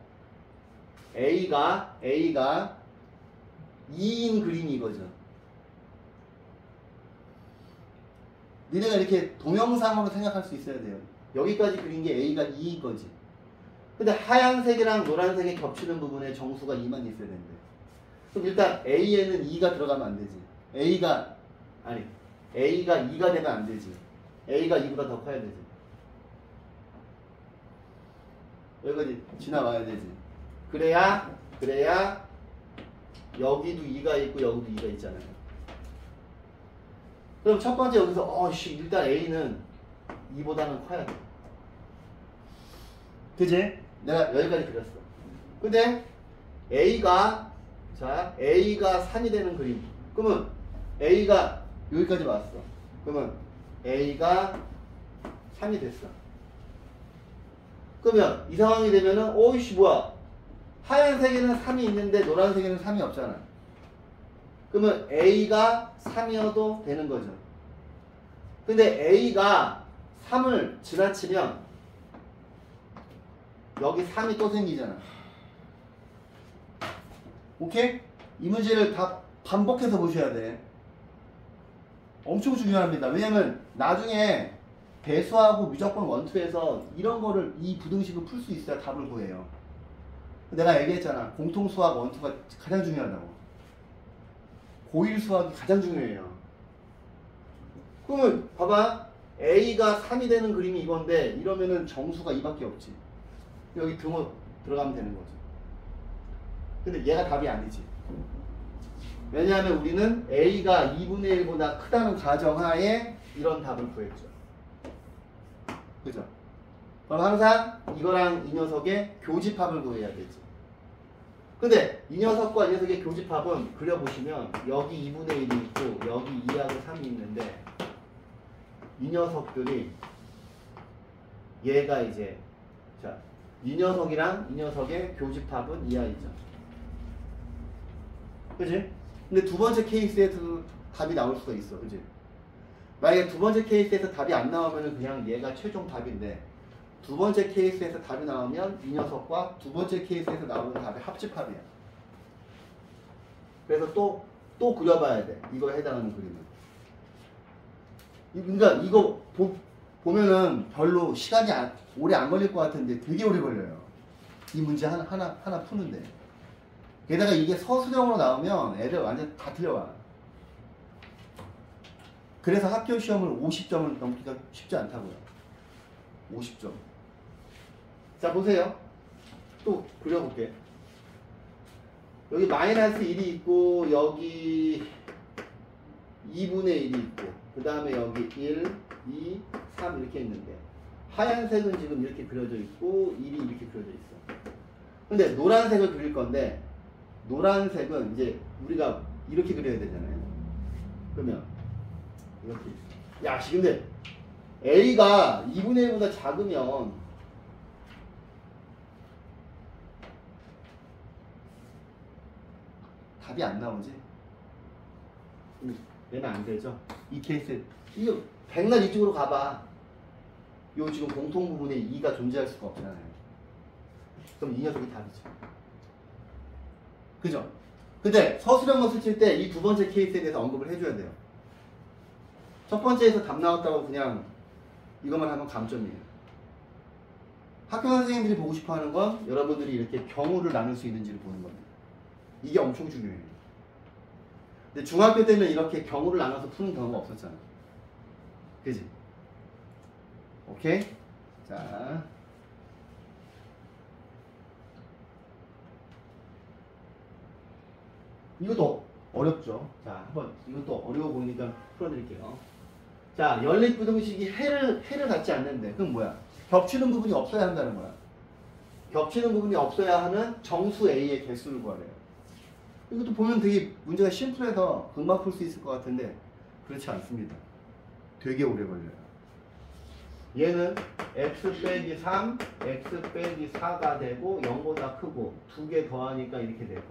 A가 2인 그림이 이거죠. 니네가 이렇게 동영상으로 생각할 수 있어야 돼요. 여기까지 그린 게 A가 2인 거지. 근데 하얀색이랑 노란색이 겹치는 부분에 정수가 2만 있어야 된대. 그럼 일단 A에는 2가 들어가면 안 되지. A가 2가 되면 안 되지. A가 2보다 더 커야 되지. 여기까지 지나와야 되지. 그래야 여기도 2가 있고 여기도 2가 있잖아요. 그럼 첫 번째 여기서 일단 A는 2보다는 커야 돼. 그지? 내가 여기까지 그렸어. 근데 A가 3이 되는 그림. 그러면 A가 여기까지 왔어. 그러면 A가 3이 됐어. 그러면 이 상황이 되면은 뭐야? 하얀색에는 3이 있는데 노란색에는 3이 없잖아. 그러면 A가 3이어도 되는 거죠. 근데 A가 3을 지나치면 여기 3이 또 생기잖아. 오케이? 이 문제를 다 반복해서 보셔야 돼. 엄청 중요합니다. 왜냐면 나중에 배수하고 무조건 원투에서 이런 거를 이 부등식을 풀 수 있어야 답을 구해요. 내가 얘기했잖아. 공통 수학 원투가 가장 중요하다고. 고1 수학이 가장 중요해요. 그러면 봐봐. A가 3이 되는 그림이 이건데 이러면은 정수가 2밖에 없지. 여기 등호 들어가면 되는 거죠. 근데 얘가 답이 아니지. 왜냐하면 우리는 A가 2분의 1보다 크다는 가정하에 이런 답을 구했죠. 그죠? 그럼 항상 이거랑 이 녀석의 교집합을 구해야 되지. 근데 이 녀석과 이 녀석의 교집합은 그려보시면 여기 2분의 1이 있고 여기 2하고 3이 있는데 이 녀석들이 얘가 이제 자, 이 녀석이랑 이 녀석의 교집합은 이하이죠. 그치? 근데 두 번째 케이스에서 답이 나올 수가 있어. 그치? 만약에 두 번째 케이스에서 답이 안 나오면 그냥 얘가 최종 답인데 두 번째 케이스에서 답이 나오면 이 녀석과 두 번째 케이스에서 나오는 답의 합집합이야. 그래서 또 그려봐야 돼. 이거에 해당하는 그림을. 그러니까 이거 보면은 별로 시간이 오래 안 걸릴 것 같은데 되게 오래 걸려요. 이 문제 하나 푸는데. 게다가 이게 서술형으로 나오면 애들 완전 다 틀려와. 그래서 학교 시험을 50점을 넘기가 쉽지 않다고요. 50점. 자, 보세요. 또 그려볼게. 여기 마이너스 1이 있고 여기 2분의 1이 있고 그 다음에 여기 1, 2, 3 이렇게 있는데 하얀색은 지금 이렇게 그려져 있고 1이 이렇게 그려져 있어. 근데 노란색을 그릴 건데 노란색은 이제 우리가 이렇게 그려야 되잖아요. 그러면 이렇게 야, 근데 A가 2분의 1보다 작으면 답이 안 나오지? 얘는 안 되죠? 이 케이스에 이거 백날 이쪽으로 가봐. 요 지금 공통 부분에 2가 존재할 수가 없잖아요. 그럼 이 녀석이 답이죠. 그죠? 근데 서술형을 쓰실 때 이 두 번째 케이스에 대해서 언급을 해줘야 돼요. 첫 번째에서 답 나왔다고 그냥 이것만 하면 감점이에요. 학교 선생님들이 보고 싶어 하는 건 여러분들이 이렇게 경우를 나눌 수 있는지를 보는 겁니다. 이게 엄청 중요해요. 근데 중학교 때는 이렇게 경우를 나눠서 푸는 경우가 없었잖아. 그지? 오케이? 자. 이것도 어렵죠. 자, 한번 이것도 어려워 보이니까 풀어드릴게요. 자, 연립부등식이 해를 갖지 않는데 그럼 뭐야? 겹치는 부분이 없어야 한다는 거야. 겹치는 부분이 없어야 하는 정수 A의 개수를 구하래요. 이것도 보면 되게 문제가 심플해서 금방 풀 수 있을 것 같은데 그렇지 않습니다. 되게 오래 걸려요. 얘는 x 빼기 3, x 빼기 4가 되고 0보다 크고 두 개 더하니까 이렇게 되고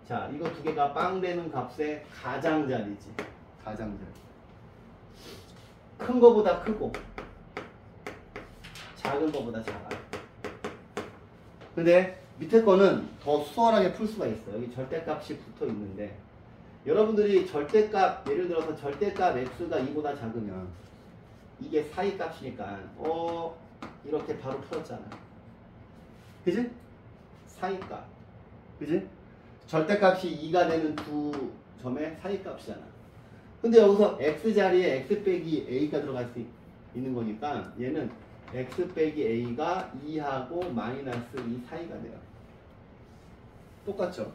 자, 이거 두 개가 빵 되는 값의 가장자리지. 가장자리. 큰 거보다 크고 작은 거보다 작아. 근데 밑에 거는 더 수월하게 풀 수가 있어요. 여기 절대값이 붙어 있는데 여러분들이 절대값, 예를 들어서 절대값 x가 2보다 작으면 이게 사이 값이니까 이렇게 바로 풀었잖아. 그지? 사이 값. 그지? 절대값이 2가 되는 두 점의 사이 값이잖아. 근데 여기서 x자리에 x 빼기 a가 들어갈 수 있는 거니까 얘는 x 빼기 a가 2하고 마이너스 2 사이가 돼요. 똑같죠?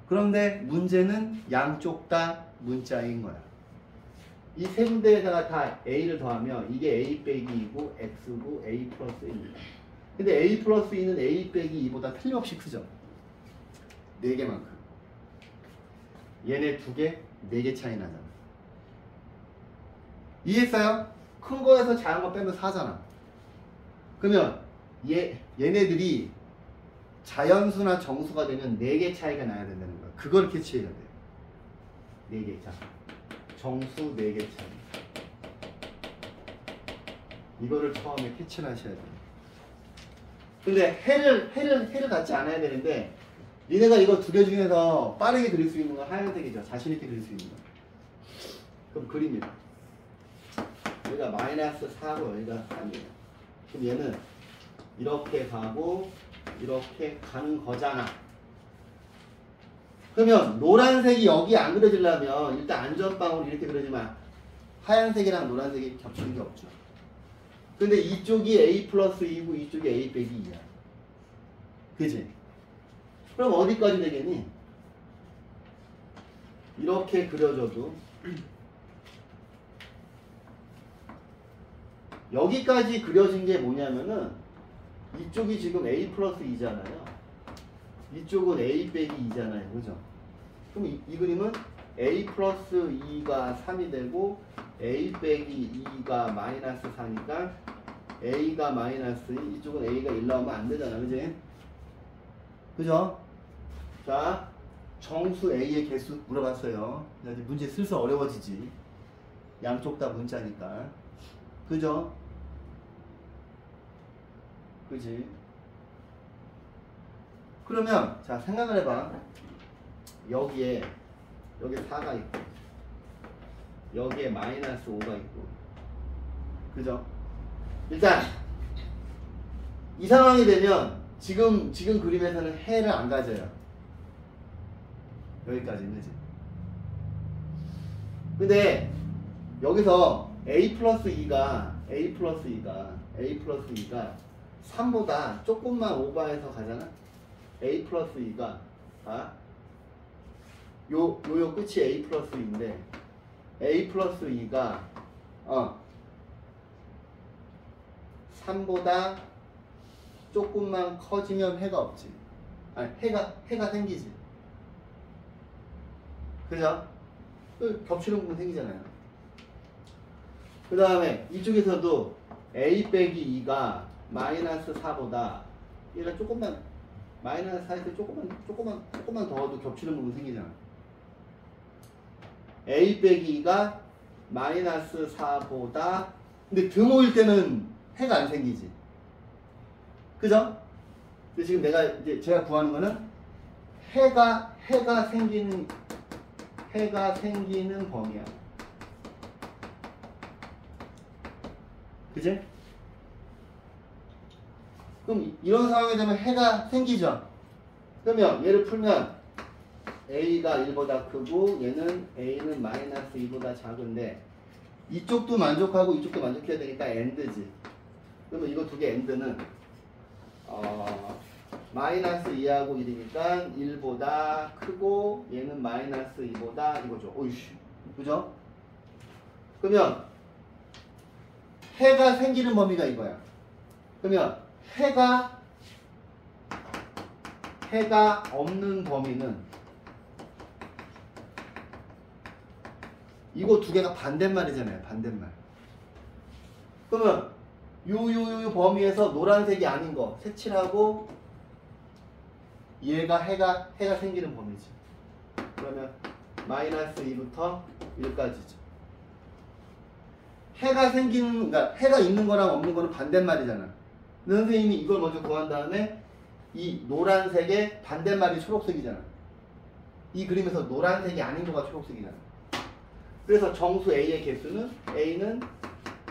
그런데 문제는 양쪽 다 문자인 거야. 이 세 군데에다가 다 a를 더하면 이게 a 빼기 2고 x고 a 플러스 1입니다. 근데 a 플러스 2는 a 빼기 2보다 틀림없이 크죠? 4개만큼. 얘네 2개, 4개 차이 나잖아. 이해했어요? 큰 거에서 작은 거 빼면 4잖아. 그러면 얘네들이 자연수나 정수가 되면 4개 차이가 나야 된다는 거야. 그걸 캐치해야 돼요. 4개 차. 정수 4개 차이. 이거를 처음에 캐치를 하셔야 돼요. 근데 해를 갖지 않아야 되는데 니네가 이거 두 개 중에서 빠르게 그릴 수 있는 건 하얀색이죠. 자신있게 그릴 수 있는 거. 그럼 그립니다. 여기가 마이너스 4고 여기가 3이에요. 그럼 얘는 이렇게 가고 이렇게 가는 거잖아. 그러면 노란색이 여기 안 그려지려면 일단 안전빵으로 이렇게 그려지만 하얀색이랑 노란색이 겹치는 게 없죠. 근데 이쪽이 A 플러스 2고 이쪽이 A 빼기 2야. 그지? 그럼 어디까지 되겠니? 이렇게 그려줘도 여기까지 그려진 게 뭐냐면은 이쪽이 지금 A 플러스 2잖아요. 이쪽은 A 빼기 2잖아요. 그죠? 그럼 이 그림은 A 플러스 2가 3이 되고 A 빼기 2가 마이너스 4니까 A가 마이너스 2, 이쪽은 A가 1 나오면 안 되잖아. 그지? 그죠? 자, 정수 A의 개수 물어봤어요. 이제 문제 슬슬 어려워지지. 양쪽 다 문자니까. 그죠? 그지? 그러면 자 생각을 해봐. 여기에 4가 있고 여기에 마이너스 5가 있고 그죠? 일단 이 상황이 되면 지금 그림에서는 해를 안 가져요. 여기까지는 그지? 근데 여기서 A 플러스 2가 3보다 조금만 오버해서 가잖아. A 플러스 2가 요 끝이 A 플러스 2인데 A 플러스 2가 3보다 조금만 커지면 해가 없지. 아니 해가 생기지. 그죠? 겹치는 부분 생기잖아요. 그 다음에 이쪽에서도 A 빼기 2가 마이너스 4보다 얘가 조금만 마이너스 4에서 조금만 더워도 겹치는 부분 생기잖아. A 빼기 2가 마이너스 4보다 근데 등 모일 때는 해가 안 생기지. 그죠? 근데 지금 제가 구하는 거는 해가 생기는 범위야. 그지? 그럼 이런 상황이 되면 해가 생기죠. 그러면 얘를 풀면 A가 1보다 크고 얘는 A는 마이너스 2보다 작은데 이쪽도 만족하고 이쪽도 만족해야 되니까 AND지. 그러면 이거 두 개 AND는 마이너스 2하고 1이니까 1보다 크고 얘는 마이너스 2보다 이거죠. 오이씨. 그죠? 그러면 해가 생기는 범위가 이거야. 그러면 해가 없는 범위는 이거 두 개가 반대말이잖아요. 반대말. 그러면 요 범위에서 노란색이 아닌 거 색칠하고 얘가 해가 생기는 범위지. 그러면 마이너스 2부터 1까지죠. 그러니까 해가 있는 거랑 없는 거는 반대말이잖아. 선생님이 이걸 먼저 구한 다음에 이 노란색의 반대말이 초록색이잖아. 이 그림에서 노란색이 아닌 거가 초록색이잖아. 그래서 정수 A의 개수는 A는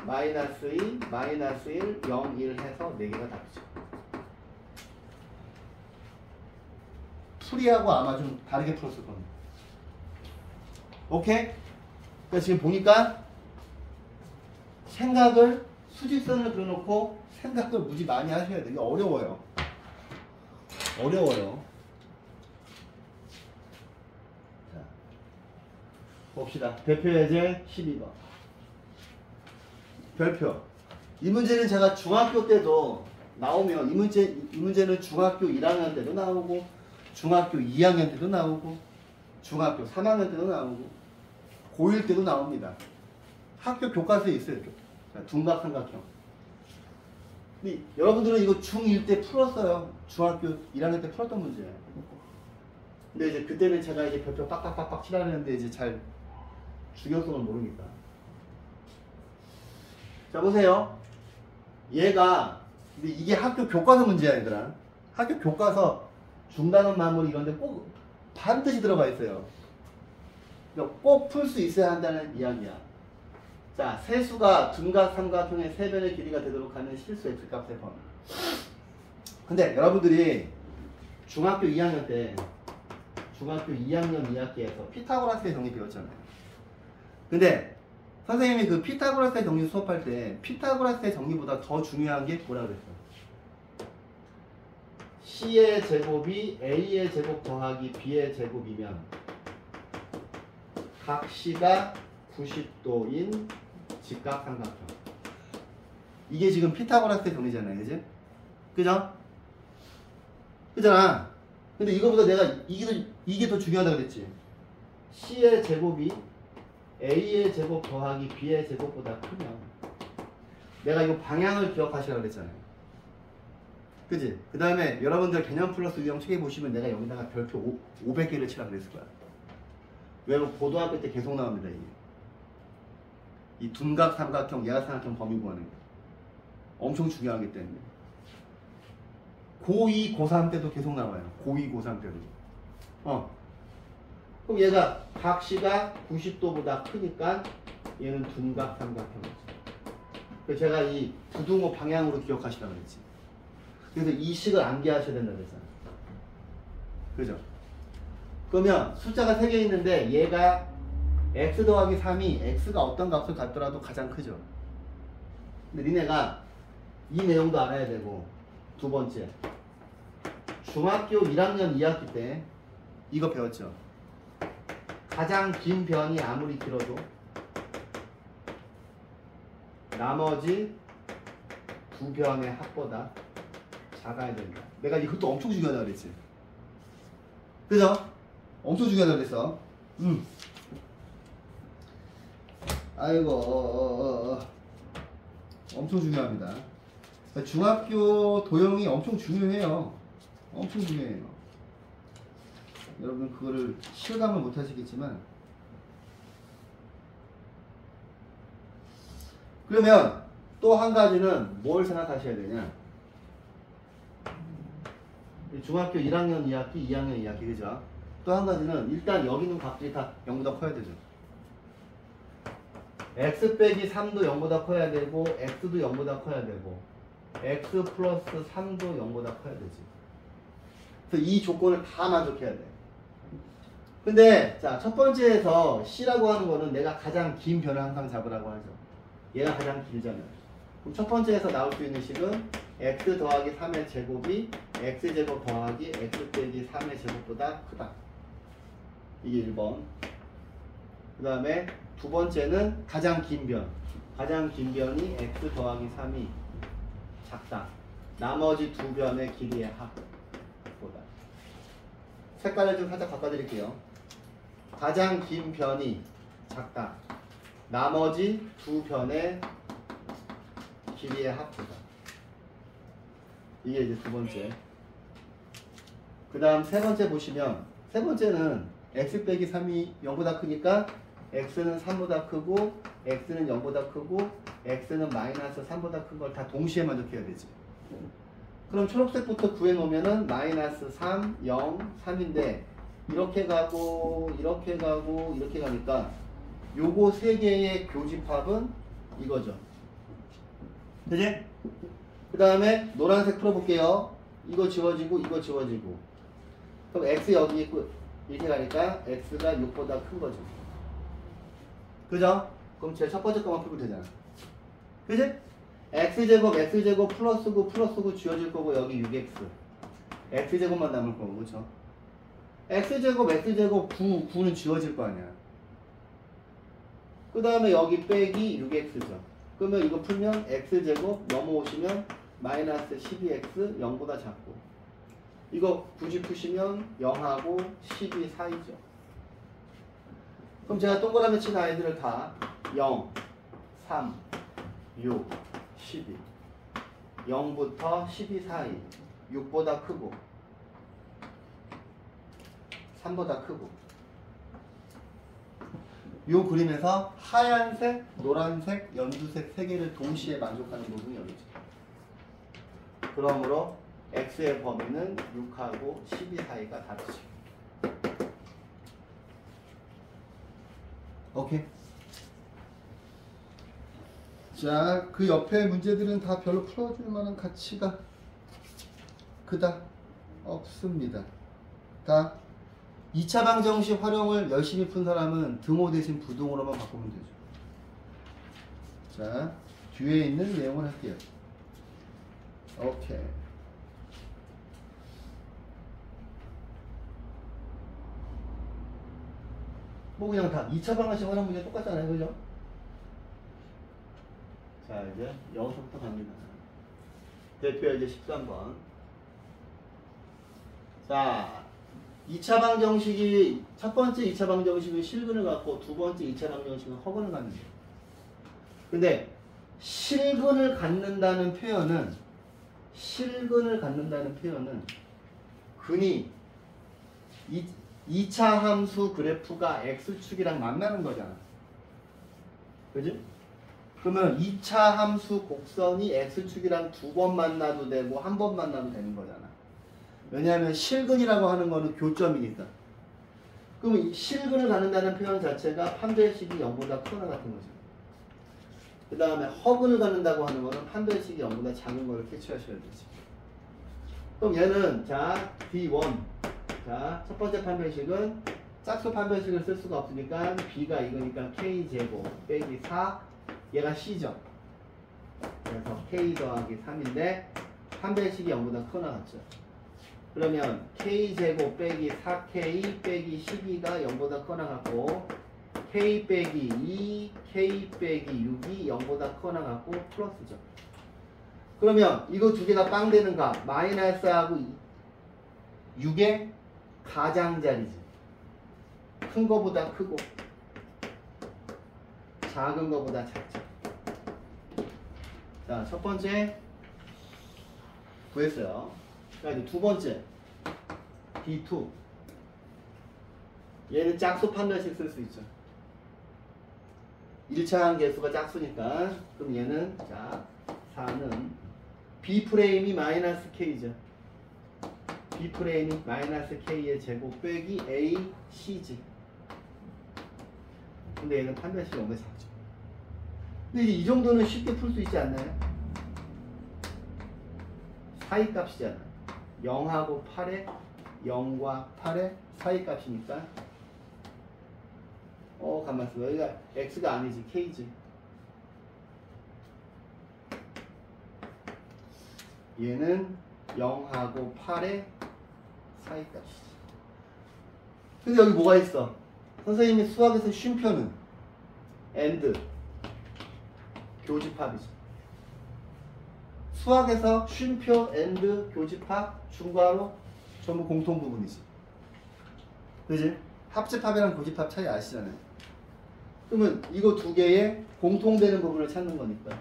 마이너스 2, 마이너스 1, 0, 1 해서 4개가 답이죠. 풀이하고 아마 좀 다르게 풀었을 겁니다. 오케이? 그러니까 지금 보니까 생각을 수직선을 그려놓고 생각을 무지 많이 하셔야 돼요. 이게 어려워요. 자, 봅시다. 대표 예제 12번. 별표. 이 문제는 제가 중학교 때도 나오면 이 문제는 중학교 1학년 때도 나오고 중학교 2학년 때도 나오고 중학교 3학년 때도 나오고 고1 때도 나옵니다. 학교 교과서에 있어요. 둔각 삼각형. 근데 여러분들은 이거 중1 때 풀었어요. 중학교 1학년 때 풀었던 문제예요. 근데 이제 그때는 제가 이제 별표 빡빡빡빡 칠하는데 이제 잘 중요성을 모르니까. 자, 보세요. 얘가, 근데 이게 학교 교과서 문제야, 얘들아. 학교 교과서 중단원 마무리 이런데 꼭 반드시 들어가 있어요. 꼭 풀 수 있어야 한다는 이야기야. 자, 세수가 둔각 삼각형의 세변의 길이가 되도록 하는 실수 x값의 범위. 근데 여러분들이 중학교 2학년 때 중학교 2학년 2학기에서 피타고라스의 정리 배웠잖아요. 근데 선생님이 그 피타고라스의 정리 수업할 때 피타고라스의 정리보다 더 중요한 게 뭐라 그랬어요? C의 제곱이 A의 제곱 더하기 B의 제곱이면 각 C가 90도인 직각 삼각형. 이게 지금 피타고라스의 정리잖아요. 그지? 그죠? 그잖아. 근데 이거보다 내가 이게 더 중요하다 그랬지. C의 제곱이 A의 제곱 더하기 B의 제곱보다 크면 내가 이거 방향을 기억하시라고 그랬잖아요. 그지? 그 다음에 여러분들 개념 플러스 유형 책에 보시면 내가 여기다가 별표 500개를 치라고 그랬을 거야. 왜냐면 고등학교 때 계속 나옵니다. 이게. 이 둔각 삼각형, 예각삼각형 범위 구하는 거 엄청 중요하기 때문에 고2, 고3 때도 계속 나와요. 고2, 고3 때도. 그럼 얘가 각 C가 90도보다 크니까 얘는 둔각 삼각형이지. 그래서 제가 이 부등호 방향으로 기억하시라고 그랬지. 그래서 이 식을 암기하셔야 된다고 했잖아. 그죠? 그러면 숫자가 3개 있는데 얘가 x 더하기 3이 x가 어떤 값을 갖더라도 가장 크죠. 근데 니네가 이 내용도 알아야 되고 두 번째 중학교 1학년 2학기 때 이거 배웠죠. 가장 긴 변이 아무리 길어도 나머지 두 변의 합보다 작아야 된다. 내가 이것도 엄청 중요하다 그랬지. 그죠? 엄청 중요하다 그랬어. 아이고 엄청 중요합니다. 중학교 도형이 엄청 중요해요. 엄청 중요해요. 여러분 그거를 실감을 못 하시겠지만 그러면 또 한 가지는 뭘 생각하셔야 되냐. 중학교 1학년 2학기, 2학년 2학기 그죠? 또 한 가지는 일단 여기 있는 값들이 다 0보다 커야 되죠. x 빼기 3도 0보다 커야 되고 x도 0보다 커야 되고 x 플러스 3도 0보다 커야 되지. 그래서 이 조건을 다 만족해야 돼. 근데 자, 첫 번째에서 C라고 하는 거는 내가 가장 긴 변을 항상 잡으라고 하죠. 얘가 가장 길잖아요. 그럼 첫 번째에서 나올 수 있는 식은 x 더하기 3의 제곱이 x제곱 더하기 x 빼기 3의 제곱보다 크다. 이게 1번. 그 다음에 두 번째는 가장 긴 변. 가장 긴 변이 x 더하기 3이 작다. 나머지 두 변의 길이의 합보다. 색깔을 좀 살짝 바꿔드릴게요. 가장 긴 변이 작다. 나머지 두 변의 길이의 합보다. 이게 이제 두 번째. 그 다음 세 번째 보시면 세 번째는 x 빼기 3이 0보다 크니까 x는 3보다 크고 x는 0보다 크고 x는 마이너스 3보다 큰 걸 다 동시에 만족해야 되지. 그럼 초록색부터 구해놓으면은 마이너스 3, 0, 3인데 이렇게 가고 이렇게 가고 이렇게 가니까 요거 세 개의 교집합은 이거죠. 그지? 그 다음에 노란색 풀어볼게요. 이거 지워지고 이거 지워지고 그럼 x 여기 있고 이렇게 가니까 x가 6보다 큰 거죠. 그죠? 그럼 제일 첫 번째 거만 풀면 되잖아. 그지? x제곱 플러스 9 플러스 9 지워질 거고 여기 6x x제곱만 남을 거고 그쵸? x제곱 9는 지워질 거 아니야. 그 다음에 여기 빼기 6x죠. 그러면 이거 풀면 x제곱 넘어오시면 마이너스 12x 0보다 작고 이거 굳이 푸시면 0하고 12 사이죠. 그럼 제가 동그라미 친 아이들을 다 0, 3, 6, 12 0부터 12 사이 6보다 크고 3보다 크고 요 그림에서 하얀색, 노란색, 연두색 세 개를 동시에 만족하는 부분이 여기죠. 그러므로 x의 범위는 6하고 12 사이가 다르죠. 오케이. 자, 그 옆에 문제들은 다 별로 풀어줄 만한 가치가 그닥 없습니다. 다 2차 방정식 활용을 열심히 푼 사람은 등호 대신 부등호로만 바꾸면 되죠. 자, 뒤에 있는 내용을 할게요. 오케이. 뭐 그냥 다 2차 방정식 활용 문제 똑같잖아요. 그죠? 자, 이제 여기서부터 갑니다. 대표 이제 13번. 자, 2차 방정식이 첫 번째 2차 방정식은 실근을 갖고 두 번째 2차 방정식은 허근을 갖는다. 근데 실근을 갖는다는 표현은 근이 2차 함수 그래프가 x축이랑 만나는 거잖아. 그지? 그러면 2차 함수 곡선이 x축이랑 두 번 만나도 되고 한 번 만나도 되는 거잖아. 왜냐하면 실근이라고 하는 거는 교점이니까. 그럼 실근을 갖는다는 표현 자체가 판별식이 0보다 크거나 같은 거죠. 그 다음에 허근을 갖는다고 하는 거는 판별식이 0보다 작은 거를 캐치하셔야 되지. 그럼 얘는 자 D1 자 첫 번째 판별식은 짝수 판별식을 쓸 수가 없으니까 B가 이거니까 K제곱 빼기 4 얘가 C죠. 그래서 K 더하기 3인데 판별식이 0보다 크거나 같죠. 그러면 K제곱 빼기 4K 빼기 12가 0보다 크거나 같고 K 빼기 2, K 빼기 6이 0보다 크거나 같고 플러스죠. 그러면 이거 두 개가 빵 되는가? 마이너스하고 6의 가장자리지. 큰 거보다 크고 작은 거보다 작죠. 자, 첫 번째 구했어요. 자, 이제 두 번째 D2 얘는 짝수 판별식 쓸 수 있죠. 1차 항계수가 짝수니까 그럼 얘는 자 4는 B'이 마이너스 K죠. B'이 마이너스 K의 제곱 빼기 A, C지. 근데 얘는 판별식이 너무 작죠. 근데 이제 이 정도는 쉽게 풀 수 있지 않나요? 사이값이잖아. 0하고 8에 0과 8의 사이값이니까 가만있어. 여기가 X가 아니지 K지. 얘는 0하고 8의 사이값이지. 근데 여기 뭐가 있어? 선생님이 수학에서 쉼표는 AND 교집합이지. 수학에서 쉼표, AND, 교집합, 중괄호 전부 공통 부분이지. 그지? 합집합이랑 교집합 차이 아시잖아요. 그러면 이거 두 개의 공통되는 부분을 찾는 거니까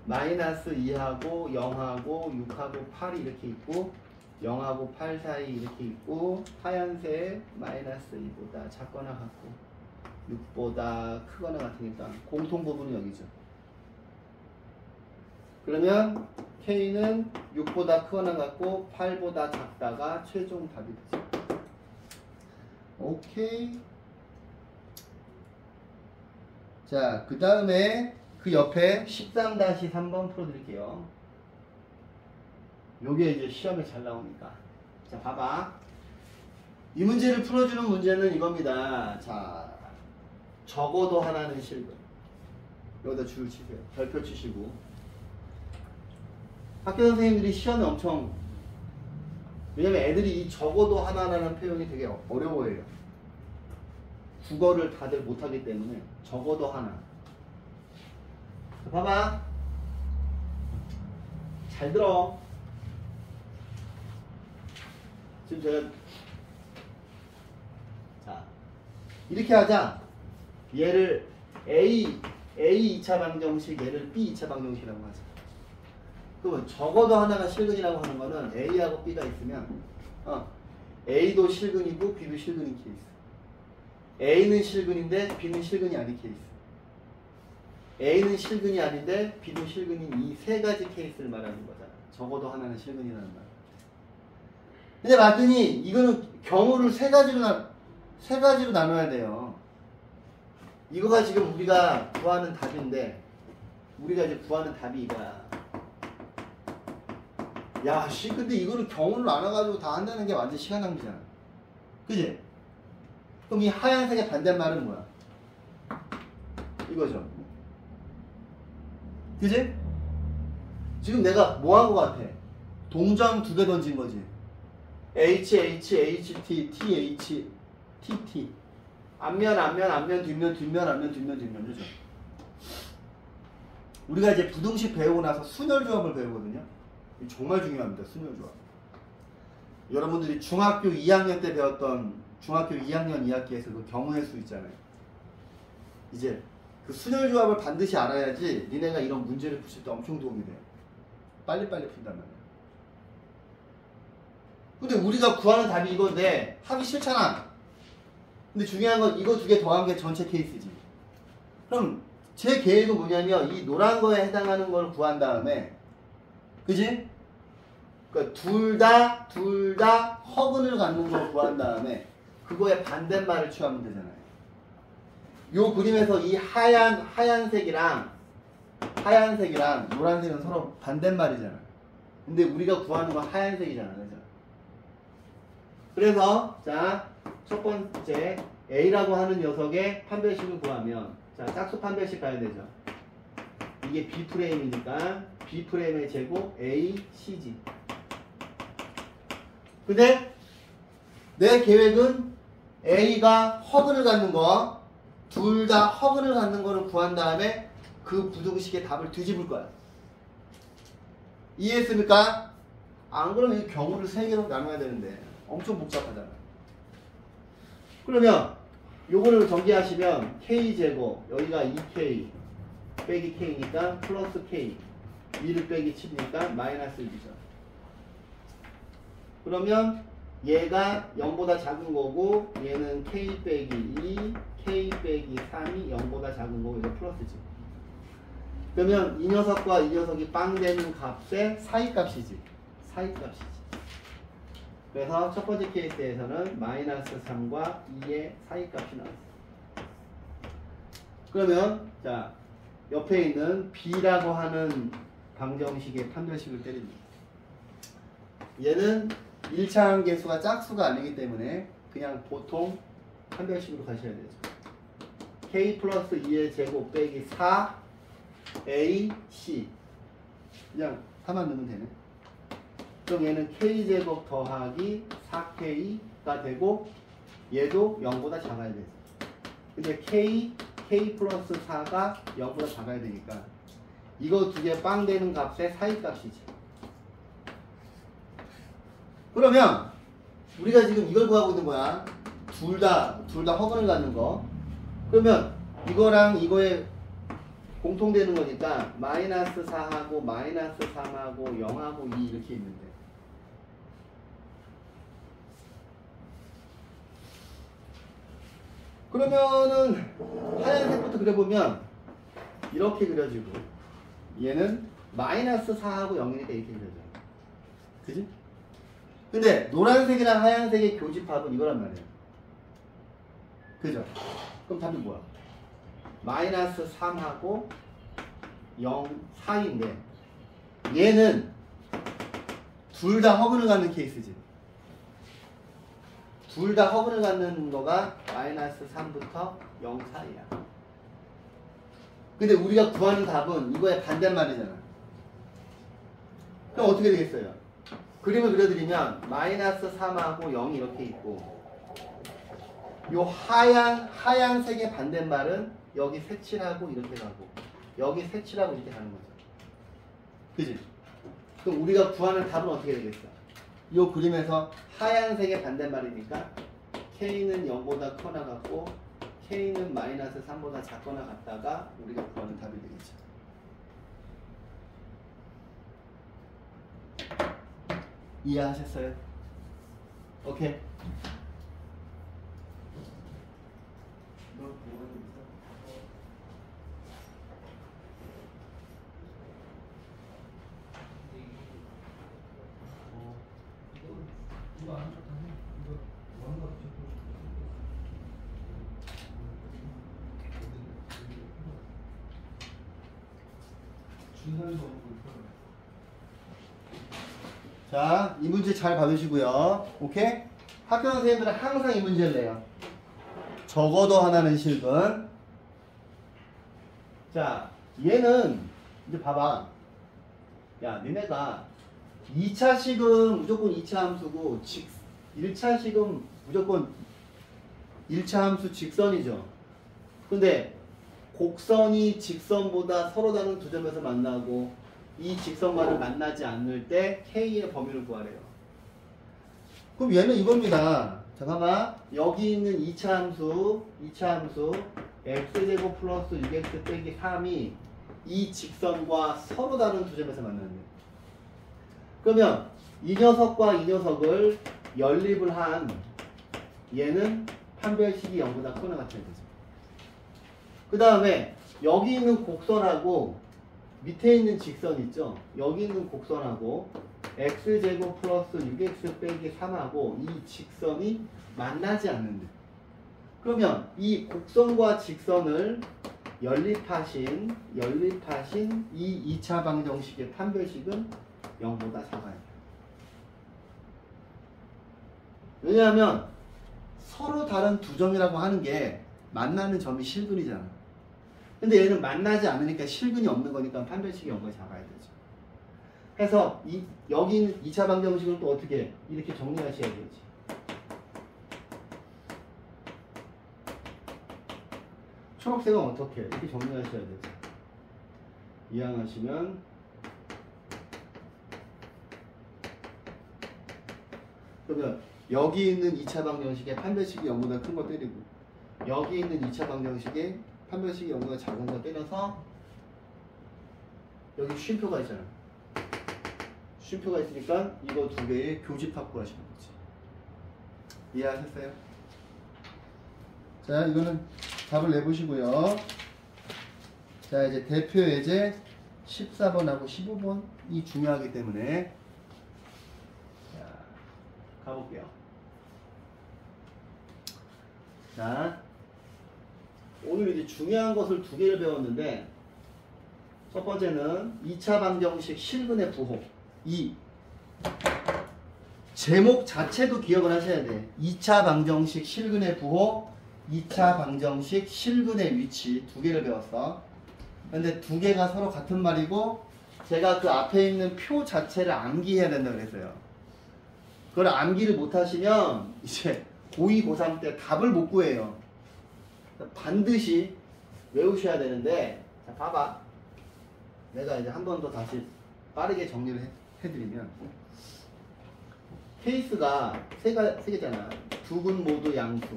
마이너스 2하고 0하고 6하고 8이 이렇게 있고 0하고 8 사이 이렇게 있고 하얀색 마이너스 2보다 작거나 같고 6보다 크거나 같으니까 공통 부분은 여기죠. 그러면 K는 6보다 크거나 같고 8보다 작다가 최종 답이 되죠. 오케이. 자, 그 다음에 그 옆에 13-3번 풀어드릴게요. 요게 이제 시험에 잘 나오니까. 자, 봐봐. 이 문제를 풀어주는 문제는 이겁니다. 자, 적어도 하나는 실근. 여기다 줄을 치세요. 별표 치시고. 학교 선생님들이 시험에 엄청, 왜냐면 애들이 이 적어도 하나라는 표현이 되게 어려워해요. 국어를 다들 못하기 때문에 적어도 하나. 자, 봐봐. 잘 들어. 지금 제가 자 이렇게 하자. 얘를 A 2차 방정식, 얘를 B 2차 방정식이라고 하자. 그러면 적어도 하나가 실근이라고 하는 거는 A하고 B가 있으면 A도 실근이고 B도 실근인 케이스. A는 실근인데 B는 실근이 아닌 케이스. A는 실근이 아닌데 B도 실근인 이 세 가지 케이스를 말하는 거잖아. 적어도 하나는 실근이라는 말. 근데 봤더니 이거는 경우를 세 가지로 나눠야 돼요. 이거가 지금 우리가 구하는 답인데 우리가 이제 구하는 답이 이거야. 야, 씨, 근데 이거를 경우를 안 와가지고 다 한다는 게 완전 시간 낭비잖아. 그지? 그럼 이 하얀색의 반대말은 뭐야? 이거죠. 그지? 지금 내가 뭐 한 거 같아? 동전 2개 던진 거지. H, H, H, T, T, H, T, T. 앞면, 앞면, 앞면, 뒷면, 뒷면, 앞면, 뒷면, 뒷면. 그죠? 우리가 이제 부등식 배우고 나서 순열조합을 배우거든요. 정말 중요합니다. 순열조합. 여러분들이 중학교 2학년 때 배웠던 중학교 2학년 2학기에서 그 경우의 수 있잖아요. 이제 그 순열조합을 반드시 알아야지 니네가 이런 문제를 푸실 때 엄청 도움이 돼요. 빨리빨리 푼단 말이야. 근데 우리가 구하는 답이 이건데 하기 싫잖아. 근데 중요한 건 이거 2개 더한 게 전체 케이스지. 그럼 제 계획은 뭐냐면 이 노란 거에 해당하는 걸 구한 다음에, 그지? 그러니까 둘 다 허근을 갖는 걸 구한 다음에 그거의 반대말을 취하면 되잖아요. 요 그림에서 이 하얀색이랑 노란색은 서로 반대말이잖아. 근데 우리가 구하는 건 하얀색이잖아. 그죠? 그래서 자, 첫 번째 A라고 하는 녀석의 판별식을 구하면, 자, 짝수 판별식 가야 되죠. 이게 B 프레임이니까 B 프레임의 제곱 A, C지. 근데 내 계획은 A가 허근을 갖는 거, 둘 다 허근을 갖는 거를 구한 다음에 그 부등식의 답을 뒤집을 거야. 이해했습니까? 안 그러면 이 경우를 3개로 나눠야 되는데 엄청 복잡하잖아. 그러면 요거를 전개하시면 K제곱, 여기가 2K 빼기 K니까 플러스 K, 2를 빼기 7이니까 마이너스 1이죠. 그러면 얘가 0보다 작은 거고 얘는 K 빼기 2, K 빼기 3이 0보다 작은 거고 이거 플러스지. 그러면 이 녀석과 이 녀석이 빵 되는 값의 사이값이지. 사이값이지. 그래서 첫 번째 케이스에서는 마이너스 3과 2의 사이값이 나왔어. 그러면 자, 옆에 있는 B라고 하는 방정식의 판별식을 때립니다. 얘는 1차 함계수가 짝수가 아니기 때문에 그냥 보통 판별식으로 가셔야 되죠. K 플러스 2의 제곱 빼기 4 A, C. 그냥 4만 넣으면 되네. 그럼 얘는 K제곱 더하기 4K가 되고 얘도 0보다 작아야 되죠. 근데 K 플러스 4가 0보다 작아야 되니까 이거 2개 빵 되는 값의 사이값이지. 그러면 우리가 지금 이걸 구하고 있는 거야. 둘 다 허근을 갖는 거. 그러면 이거랑 이거에 공통되는 거니까 마이너스 4하고 마이너스 3하고 0하고 2 이렇게 있는데, 그러면은 하얀색부터 그려보면 이렇게 그려지고 얘는 마이너스 4하고 0이니까 이렇게 그려져요. 그지? 근데 노란색이랑 하얀색의 교집합은 이거란 말이에요. 그죠? 그럼 답이 뭐야? 마이너스 3하고 0 사이인데 얘는 둘 다 허근을 갖는 케이스지. 둘 다 허근을 갖는 거가 마이너스 3부터 0 사이야. 근데 우리가 구하는 답은 이거의 반대말이잖아. 그럼 어떻게 되겠어요? 그림을 그려드리면 마이너스 3하고 0이 이렇게 있고 요 하얀색의 반대말은 여기 색칠하고 이렇게 가고 여기 색칠하고 이렇게 가는 거죠. 그지? 그럼 우리가 구하는 답은 어떻게 되겠어? 요 그림에서 하얀색의 반대말이니까 K는 0보다 커나 같고 K는 마이너스 3보다 작거나 같다가 우리가 구하는 답이 되겠죠. 이해하셨어요? 오케이. 자, 이 문제 잘 받으시고요. 오케이? 학교 선생님들은 항상 이 문제를 내요. 적어도 하나는 실근. 자, 얘는 이제 봐봐. 야, 니네가 2차식은 무조건 2차 함수고 1차식은 무조건 1차 함수 직선이죠. 근데 곡선이 직선보다 서로 다른 두 점에서 만나고 이 직선과는 만나지 않을 때 K의 범위를 구하래요. 그럼 얘는 이겁니다. 잠깐만. 여기 있는 2차 함수 x제곱 플러스 6x 빼기 3이 이 직선과 서로 다른 두 점에서 만나는. 그러면 이 녀석과 이 녀석을 연립을 한 얘는 판별식이 0보다 크거나 같아야 되죠. 그 다음에 여기 있는 곡선하고 밑에 있는 직선 있죠. 여기 있는 곡선하고 x제곱 플러스 6x 빼기 3하고 이 직선이 만나지 않는데, 그러면 이 곡선과 직선을 연립하신 이 2차 방정식의 판별식은 0보다 작아야 돼요. 왜냐하면 서로 다른 두 점이라고 하는 게 만나는 점이 실근이잖아. 근데 얘는 만나지 않으니까 실근이 없는 거니까 판별식이 0보다 작아야 되죠. 해서 여기 있는 2차 방정식을 또 어떻게 이렇게 정리하셔야 되지. 초록색은 어떻게 이렇게 정리하셔야 되죠. 이항하시면 그러면 여기 있는 2차 방정식의 판별식이 0보다 큰 거 때리고 여기 있는 2차 방정식의 판별식이 0보다 작은 거 때려서 여기 쉼표가 있잖아. 쉼표가 있으니까 이거 두 개의 교집합 구하시는 거지. 이해하셨어요? 자, 이거는 답을 내보시고요. 자, 이제 대표 예제 14번하고 15번이 중요하기 때문에 자, 가볼게요. 자, 오늘 이제 중요한 것을 두 개를 배웠는데 첫 번째는 2차 방정식 실근의 부호. 이 제목 자체도 기억을 하셔야 돼. 2차 방정식 실근의 부호, 2차 방정식 실근의 위치 두 개를 배웠어. 근데 두 개가 서로 같은 말이고 제가 그 앞에 있는 표 자체를 암기해야 된다 그랬어요. 그걸 암기를 못하시면 이제 고2, 고3 때 답을 못 구해요. 반드시 외우셔야 되는데, 자, 봐봐. 내가 이제 한 번 더 다시 빠르게 정리를 해드리면 케이스가 세 개잖아. 두 근 모두 양수.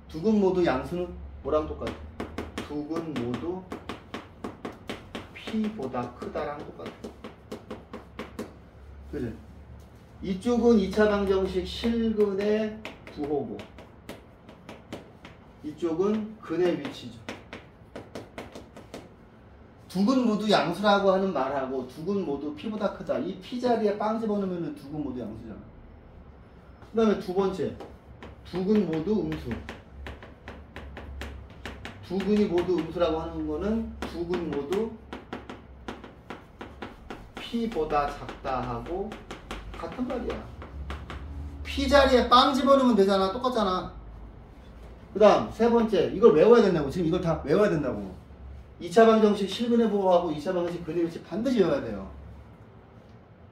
두 근 모두 양수는 뭐랑 똑같아? 두 근 모두 P보다 크다랑 똑같아. 그래. 이쪽은 2차 방정식 실근의 부호고 이쪽은 근의 위치죠. 두 근 모두 양수라고 하는 말하고 두 근 모두 P보다 크다. 이 P 자리에 빵 집어넣으면 두 근 모두 양수잖아. 그 다음에 두 번째, 두 근 모두 음수. 두 근이 모두 음수라고 하는 거는 두 근 모두 P보다 작다 하고 같은 말이야. P 자리에 빵 집어넣으면 되잖아. 똑같잖아. 그 다음 세 번째, 이걸 외워야 된다고. 지금 이걸 다 외워야 된다고. 2차 방정식 실근의 부호하고 2차 방정식 근의 위치 반드시 외워야 돼요.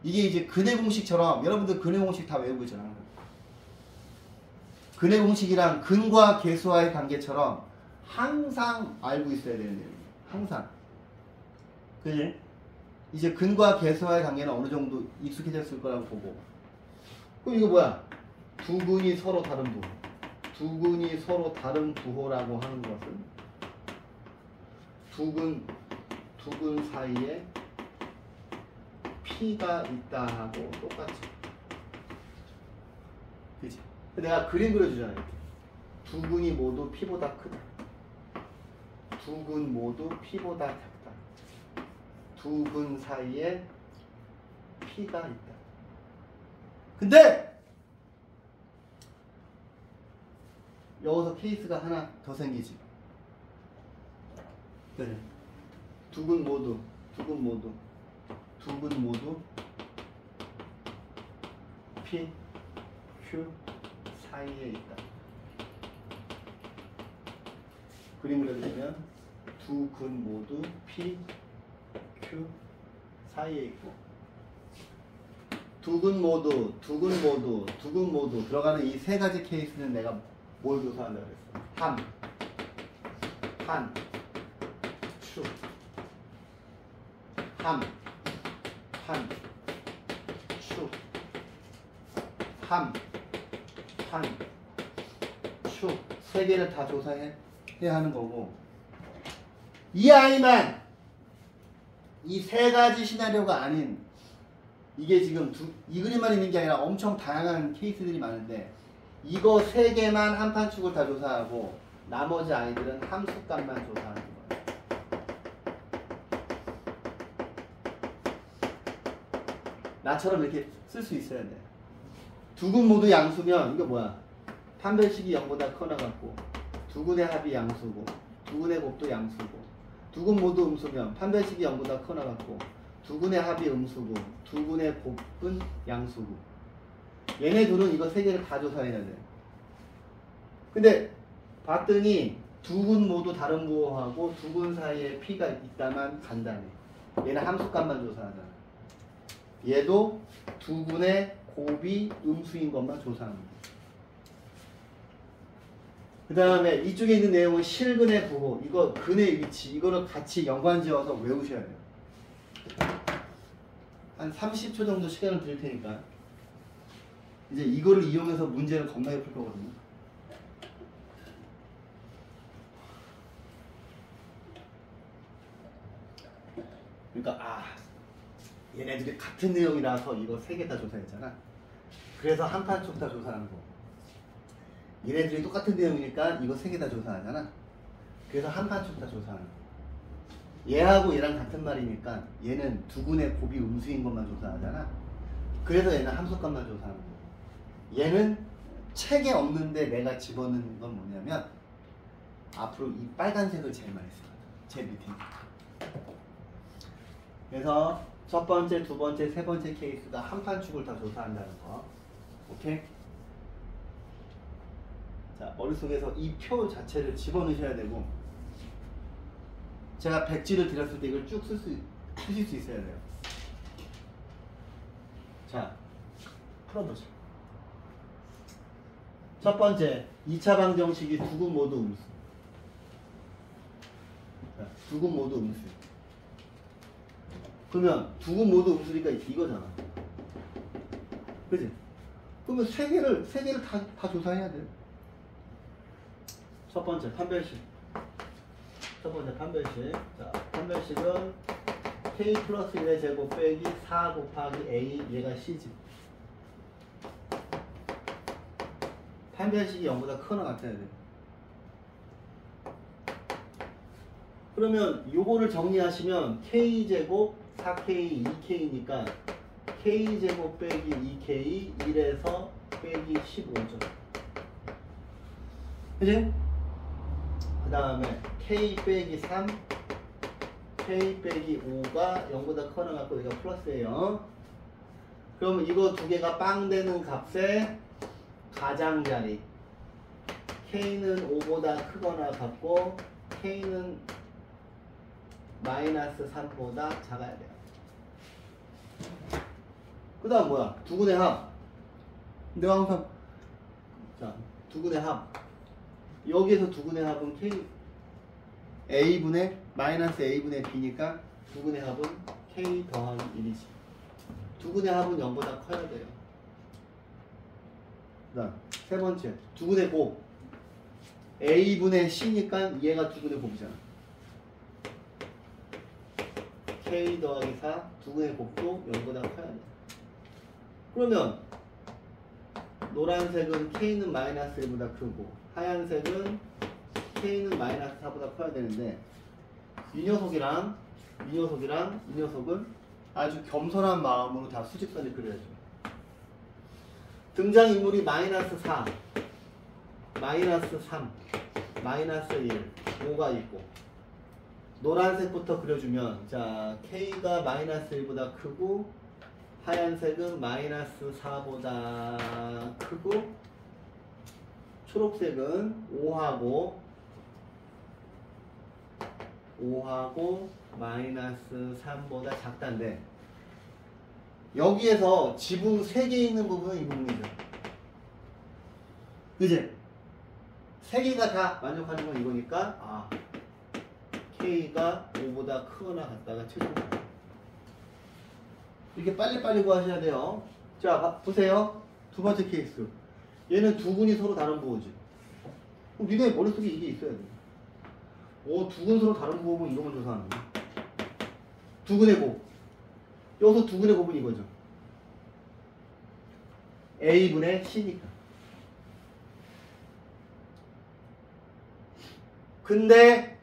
이게 이제 근의 공식처럼 여러분들 근의 공식 다 외우고 있잖아. 근의 공식이랑 근과 계수와의 관계처럼 항상 알고 있어야 되는 내용이에요. 항상. 그지? 이제 근과 계수와의 관계는 어느 정도 익숙해졌을 거라고 보고. 그럼 이거 뭐야? 두 근이 서로 다른 부호. 두 근이 서로 다른 부호라고 하는 것은 두 근 사이에 P가 있다 하고 똑같지. 그치? 내가 그림 그려주잖아. 이렇게. 두 근이 모두 P보다 크다. 두 근 모두 P보다 작다. 두 근 사이에 P가 있다. 근데 여기서 케이스가 하나 더 생기지. 그래. 두 근 모두 P, Q 사이에 있다. 그림 그려주면 두 근 모두 P, Q 사이에 있고 두 근 모두 들어가는 이 세 가지 케이스는 내가 뭘 조사한다고 그랬어? 함, 추, 추, 추 세 개를 다 조사해야 하는 거고 이 아이만 이 세 가지 시나리오가 아닌 이게 지금 이 그림만 있는 게 아니라 엄청 다양한 케이스들이 많은데 이거 세 개만 한판 축을 다 조사하고 나머지 아이들은 함수값만 조사하는 거예요. 나처럼 이렇게 쓸 수 있어야 돼. 두 근 모두 양수면 이거 뭐야? 판별식이 0보다 커나갖고 두 근의 합이 양수고 두 근의 곱도 양수고 두 근 모두 음수면 판별식이 0보다 커나갖고 두 근의 합이 음수고 두 근의 곱은 양수고 얘네 둘은 이거 세 개를 다 조사해야 돼. 근데 봤더니 두 근 모두 다른 부호하고 두 근 사이에 P가 있다만 간단해. 얘는 함수값만 조사하잖아. 얘도 두 근의 곱이 음수인 것만 조사하는 거야. 그 다음에 이쪽에 있는 내용은 실근의 부호, 이거 근의 위치, 이거를 같이 연관지어서 외우셔야 돼요. 한 30초 정도 시간을 드릴 테니까 이제 이거를 이용해서 문제를 겁나게 풀 거거든요. 그러니까 얘네들이 같은 내용이라서 이거 세 개 다 조사했잖아. 그래서 한 판 쪽 다 조사하는 거. 얘네들이 똑같은 내용이니까 이거 세 개 다 조사하잖아. 그래서 한 판 쪽 다 조사하는 거. 얘하고 얘랑 같은 말이니까 얘는 두 근의 곱이 음수인 것만 조사하잖아. 그래서 얘는 함수값만 조사하는 거. 얘는 책에 없는데 내가 집어넣는 건 뭐냐면 앞으로 이 빨간색을 제일 많이 쓰거든. 제일 밑에. 그래서 첫 번째, 두 번째, 세 번째 케이스가 한 판 축을 다 조사한다는 거. 오케이? 자, 머릿속에서 이 표 자체를 집어넣으셔야 되고 제가 백지를 드렸을 때 이걸 쭉 쓰실 수 있어야 돼요. 자, 풀어보자. 첫 번째, 2차 방정식이 두 근 모두 음수. 자, 두 근 모두 음수. 그러면 두 근 모두 음수니까 이거잖아. 그지? 그러면 세 개를 다 조사해야 돼. 첫 번째, 판별식. 첫 번째, 판별식. 자, 판별식은 K 플러스 1의 제곱 빼기 4 곱하기 A, 얘가 C지. 판별식이 0보다 크거나 같아야 돼. 그러면 요거를 정리하시면 K제곱 4K, 2K니까 K제곱 빼기 2K 1에서 빼기 15죠. 그치? 그 다음에 K 빼기 3, K 빼기 5가 0보다 커나 갖고 내가 플러스예요. 그러면 이거 두 개가 빵 되는 값의 가장자리. K는 5보다 크거나 같고 K는 마이너스 3보다 작아야 돼요. 그 다음 뭐야? 두 근의 합. 내가 항상 자, 두 근의 합. 여기에서 두 근의 합은 K A분의 마이너스 A분의 B니까 두 근의 합은 K 더하기 1이지. 두 근의 합은 0보다 커야 돼요. 그 다음 세 번째, 두 근의 곱. A분의 C니까 얘가 두 근의 곱이잖아. K 더하기 4, 두 근의 곱도 0보다 커야 돼. 그러면 노란색은 K는 마이너스 1보다 크고 하얀색은 K는 마이너스 4보다 커야 되는데 이 녀석은 아주 겸손한 마음으로 다 수직선을 그려야죠. 등장인물이 마이너스 4, 마이너스 3, 마이너스 1, 5가 있고 노란색부터 그려주면 자 K가 마이너스 1보다 크고 하얀색은 마이너스 4보다 크고 초록색은 5하고 마이너스 3보다 작다인데 여기에서 지붕 3개 있는 부분은 이 부분이죠. 그지? 3개가 다 만족하는 건 이거니까 K가 5보다 크거나 같다가 최종 이렇게 빨리빨리 구하셔야 돼요. 자 보세요. 두 번째 케이스 얘는 두 군이 서로 다른 부호지. 그럼 니네 머릿속에 이게 있어야 돼. 두 군 서로 다른 부호면 이거만 조사하는 거야. 두 군의 곱. 여기서 두 군의 곱은 이거죠. A분의 C니까. 근데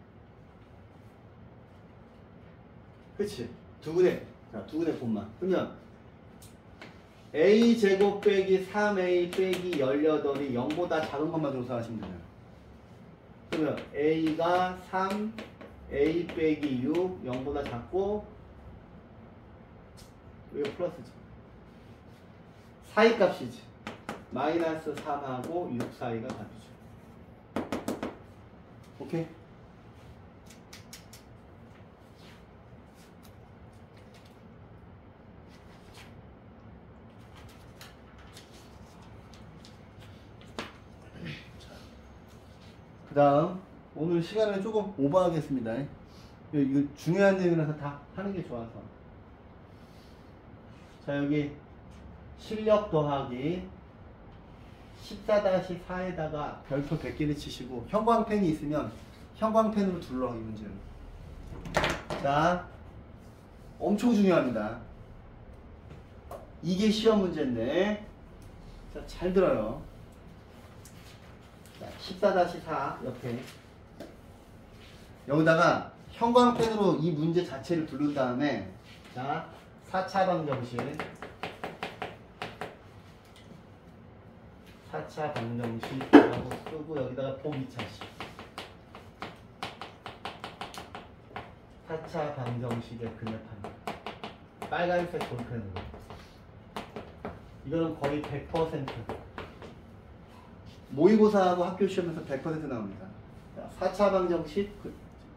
그치 두 군의 곱만 그러면 A제곱 빼기 3A 빼기 18이 0보다 작은 것만 조사하시면 되잖아요. 그러면 A가 3 A 빼기 6 0보다 작고 이거 플러스지 사이값이지 마이너스 3하고 6 사이가 답이죠. 오케이? 그 다음 오늘 시간을 조금 오버하겠습니다. 이거 중요한 내용이라서 다 하는 게 좋아서. 자 여기 실력 더하기 14-4에다가 별표 100개를 치시고 형광펜이 있으면 형광펜으로 둘러 이 문제는. 자 엄청 중요합니다. 이게 시험 문제인데 자 잘 들어요. 자 14-4 옆에 여기다가 형광펜으로 이 문제 자체를 두른 다음에 자 4차 방정식 4차 방정식이라고 쓰고 여기다가 복 2차식 4차 방정식의 근접합니다. 빨간색 볼펜으로 이거는 거의 100% 모의고사하고 학교 시험에서 100% 나옵니다. 4차 방정식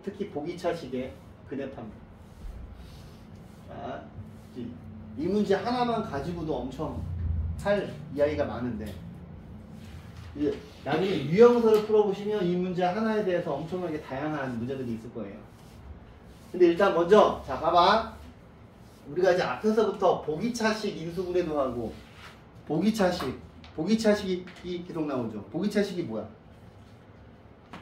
특히 복 2차식의 근접합니다. 자, 이 문제 하나만 가지고도 엄청 할 이야기가 많은데 이제 나중에 유형서를 풀어보시면 이 문제 하나에 대해서 엄청나게 다양한 문제들이 있을 거예요. 근데 일단 먼저 자 봐봐. 우리가 이제 앞에서부터 보기차식 인수분해도 하고 보기차식이 계속 나오죠. 보기차식이 뭐야?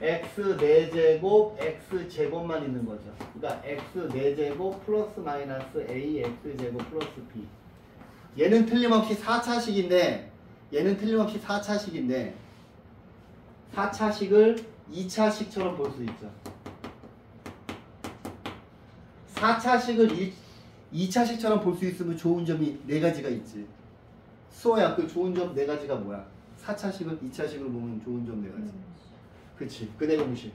x 4제곱 x제곱만 있는 거죠. 그러니까 x 4제곱 플러스 마이너스 a x제곱 플러스 b. 얘는 틀림없이 4차식인데 4차식을 2차식처럼 볼 수 있죠. 4차식을 2차식처럼 볼 수 있으면 좋은 점이 4가지가 있지. 수호야 그 좋은 점 4가지가 뭐야? 4차식을 2차식으로 보면 좋은 점 4가지. 그치 근해 공식.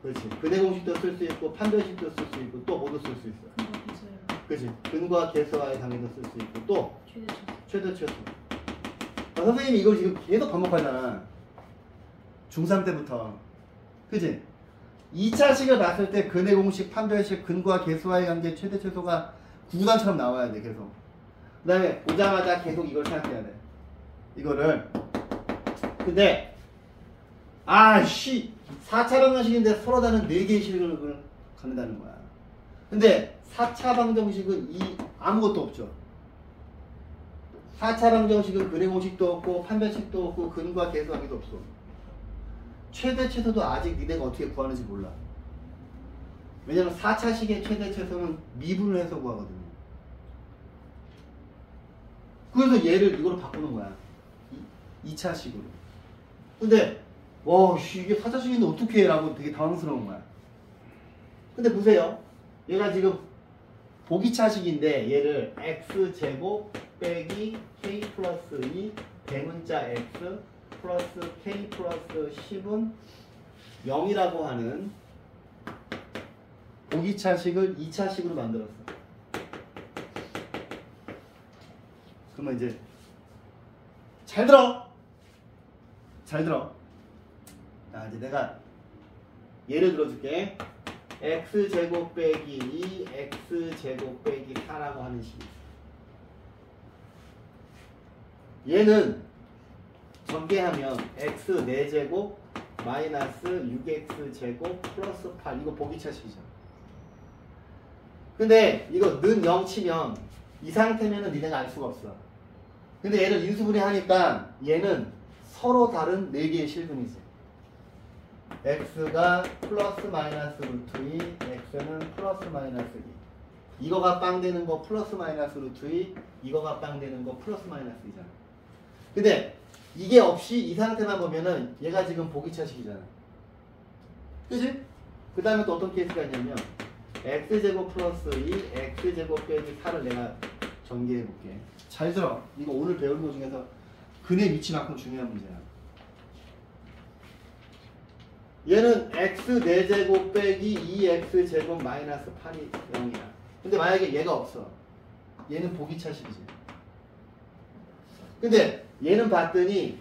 그렇지 근해 공식도 쓸 수 있고 판별식도 쓸 수 있고 또 뭐도 쓸 수 있어. 그치 근과 계수와의 관계도 쓸 수 있고 또 최대 최소. 선생님이 이걸 지금 계속 반복하잖아. 중3 때부터. 그치 2차식을 봤을 때 근해 공식, 판별식, 근과 계수와의 관계, 최대 최소가 구구단처럼 나와야 돼 계속. 그 다음에 보자마자 계속 이걸 생각해야 돼. 이거를. 근데 4차 방정식인데 서로 다른 4개의 식을 갖는다는 거야. 근데 4차 방정식은 아무것도 없죠. 4차 방정식은 근해 공식도 없고 판별식도 없고 근과 계수관계도 없어. 최대 최소도 아직 니네가 어떻게 구하는지 몰라. 왜냐면 4차식의 최대 최소는 미분을 해서 구하거든요. 그래서 얘를 이걸로 바꾸는 거야. 2차식으로. 근데 이게 4차식인데 어떻게 해? 라고 되게 당황스러운 거야. 근데 보세요. 얘가 지금 보기차식인데 얘를 x제곱 빼기 k 플러스 2 대문자 x 플러스 k 플러스 10은 0이라고 하는 보기차식을 2차식으로 만들었어. 그러면 이제 잘 들어. 잘 들어. 자, 이제 내가 예를 들어줄게. x제곱 빼기 2x제곱 빼기 4라고 하는 식이 있어. 얘는 전개하면 x 4제곱 마이너스 6x제곱 플러스 8 이거 보기차식이잖아. 근데 이거 는 0 치면 이 상태면은 니네가 알 수가 없어. 근데 얘를 인수분해 하니까 얘는 서로 다른 4개의 실근이지. x가 플러스 마이너스 루트 2, x는 플러스 마이너스 2. 이거가 빵 되는 거 플러스 마이너스 루트 2, 이거가 빵 되는 거 플러스 마이너스 2잖아. 근데 이게 없이 이 상태만 보면은 얘가 지금 보기차식이잖아. 그치? 그 다음에 또 어떤 케이스가 있냐면 x제곱 플러스 2, x제곱 빼기 4를 내가 전개해볼게. 잘 들어. 이거 오늘 배운 거 중에서 근의 위치만큼 중요한 문제야. 얘는 x 4제곱 빼기 2x제곱 마이너스 8이 0이야. 근데 만약에 얘가 없어. 얘는 보기차식이지. 근데 얘는 봤더니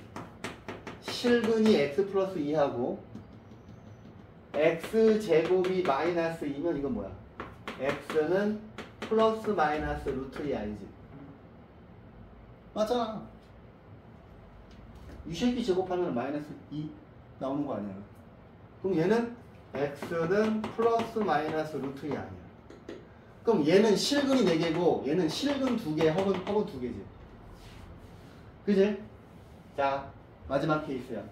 실근이 x 플러스 2하고 x제곱이 마이너스 2면 이건 뭐야? x는 플러스 마이너스 루트 2 아니지? 맞잖아. 이 새끼 제곱하면 마이너스 2 나오는 거 아니야? 그럼 얘는 x는 플러스 마이너스 루트 2 아니야? 그럼 얘는 실근이 4개고 얘는 실근 2개, 허근 2개지. 그지? 자, 마지막 케이스야.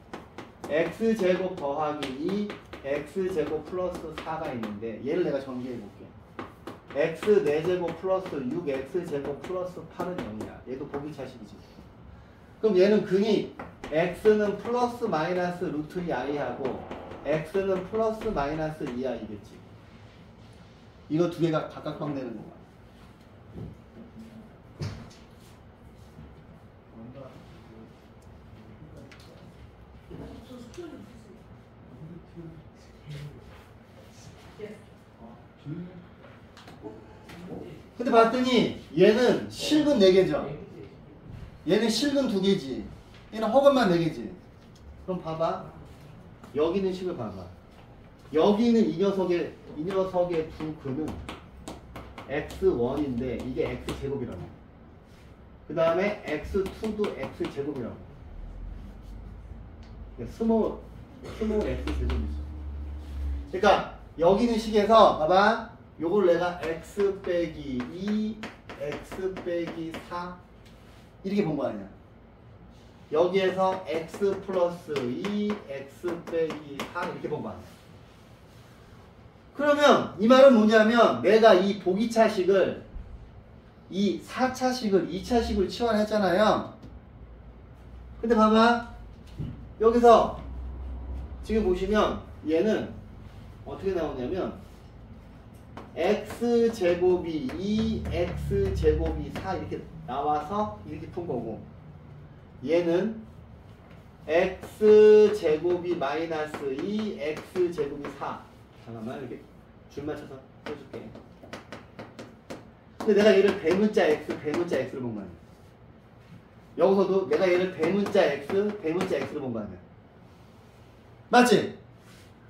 x제곱 더하기 2, x제곱 플러스 4가 있는데 얘를 내가 전개해볼게. x 4제곱 플러스 6x제곱 플러스 8은 0이야. 얘도 보기차식이지. 그럼 얘는 근이 x는 플러스 마이너스 루트 2i하고 x는 플러스 마이너스 2i겠지. 이거 두 개가 각각 평되는 거야. 근데 봤더니 얘는 실근 4개죠. 얘는 실근 2개지. 얘는 허근만 4개지. 그럼 봐봐. 여기 있는 식을 봐봐. 여기 있는 이 녀석의 두 근은 x1인데 이게 x제곱이라고. 그 다음에 x2도 x제곱이라고. 스몰 x제곱이지. 그러니까 여기 있는 식에서 봐봐. 요걸 내가 x 빼기 2, x 빼기 4 이렇게 본 거 아니야. 여기에서 x 플러스 2, x 빼기 4 이렇게 본 거 아니야. 그러면 이 말은 뭐냐면 내가 이 보기차식을 이 4차식을 2차식을 치환했잖아요. 근데 봐봐. 여기서 지금 보시면 얘는 어떻게 나오냐면 x제곱이 2, x제곱이 4 이렇게 나와서 이렇게 푼 거고 얘는 x제곱이 마이너스 2, x제곱이 4 잠깐만 이렇게 줄 맞춰서 써줄게. 근데 내가 얘를 대문자 x, 대문자 x로 본 거 아니야. 여기서도 내가 얘를 대문자 x, 대문자 x로 본 거 아니야. 맞지?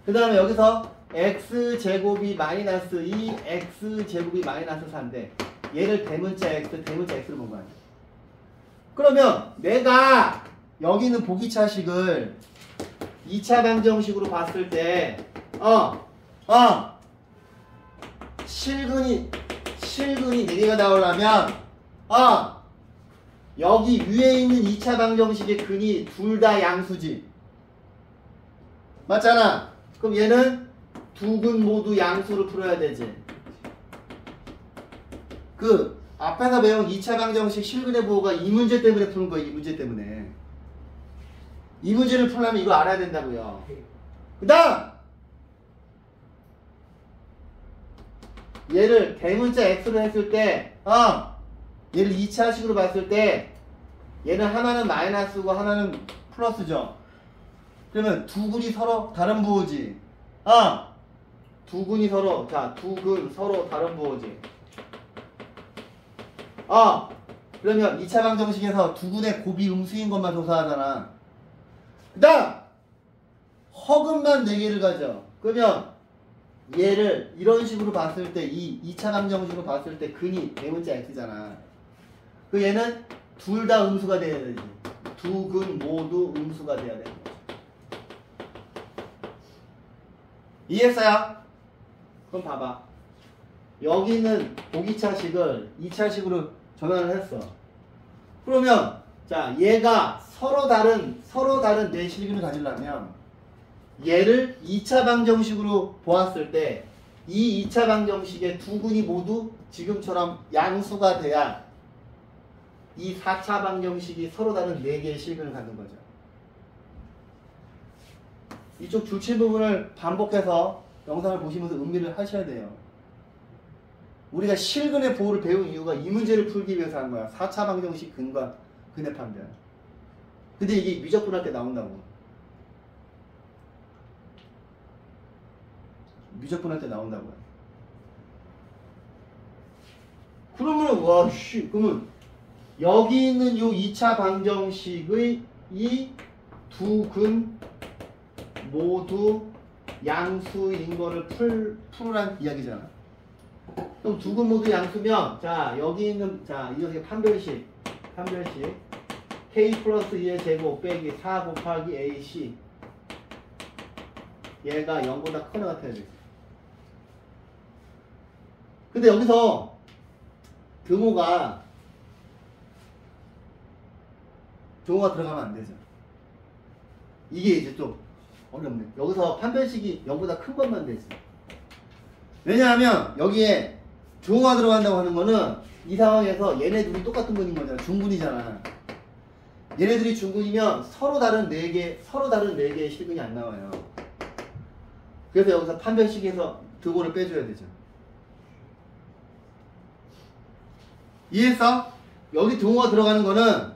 그 다음에 여기서 x제곱이 마이너스 2, x제곱이 마이너스 4인데 얘를 대문자 x, 대문자 x로 본 거 아니야. 그러면 내가 여기 있는 보기차식을 2차 방정식으로 봤을 때 실근이 4개가 나오려면 여기 위에 있는 2차 방정식의 근이 둘 다 양수지. 맞잖아. 그럼 얘는 두 근 모두 양수로 풀어야 되지. 그 앞에서 배운 2차 방정식 실근의 부호가 이 문제 때문에 푸는 거야. 이 문제 때문에. 이 문제를 풀려면 이거 알아야 된다고요. 그 다음 얘를 대문자 x로 했을 때 얘를 2차식으로 봤을 때 얘는 하나는 마이너스고 하나는 플러스죠. 그러면 두 근이 서로 다른 부호지. 두 군이 서로, 자, 두 근 서로 다른 부호지. 아, 그러면 2차 방정식에서 두 군의 곱이 음수인 것만 조사하잖아. 그 다음 허근만 4개를 가져. 그러면 얘를 이런 식으로 봤을 때, 이 2차 방정식으로 봤을 때 근이 대문자 x잖아. 그 얘는 둘 다 음수가 돼야 되지. 두 근 모두 음수가 돼야 되는 거지. 이해했어요? 그럼 봐봐. 여기는 보기차식을 2차식으로 전환을 했어. 그러면 자, 얘가 서로 다른 네 실근을 가지려면 얘를 2차 방정식으로 보았을 때 이 2차 방정식의 두 근이 모두 지금처럼 양수가 돼야 이 4차 방정식이 서로 다른 4개의 실근을 갖는 거죠. 이쪽 줄칠 부분을 반복해서 영상을 보시면서 음미를 하셔야 돼요. 우리가 실근의 보호를 배운 이유가 이 문제를 풀기 위해서 한 거야. 4차 방정식 근과 근의 판별. 근데 이게 미적분할 때 나온다고. 미적분할 때 나온다고요. 그러면 그러면 여기 있는 요 2차 방정식의 이 두 근 모두 양수인 거를 풀으란 이야기잖아. 그럼 두 근 모두 양수면, 자, 여기 있는, 자, 이것이 판별식. K 플러스 2의 제곱 빼기 4 곱하기 AC. 얘가 0보다 크거나 같아야 되지. 근데 여기서 등호가 들어가면 안 되죠. 이게 이제 좀 어렵네. 여기서 판별식이 0보다 큰 것만 되지. 왜냐하면 여기에 등호가 들어간다고 하는 거는 이 상황에서 얘네 둘이 똑같은 분인 거잖아. 중군이잖아. 얘네들이 중군이면 서로 다른 4개의 실근이 안 나와요. 그래서 여기서 판별식에서 등호를 빼줘야 되죠. 이해했어? 여기 등호가 들어가는 거는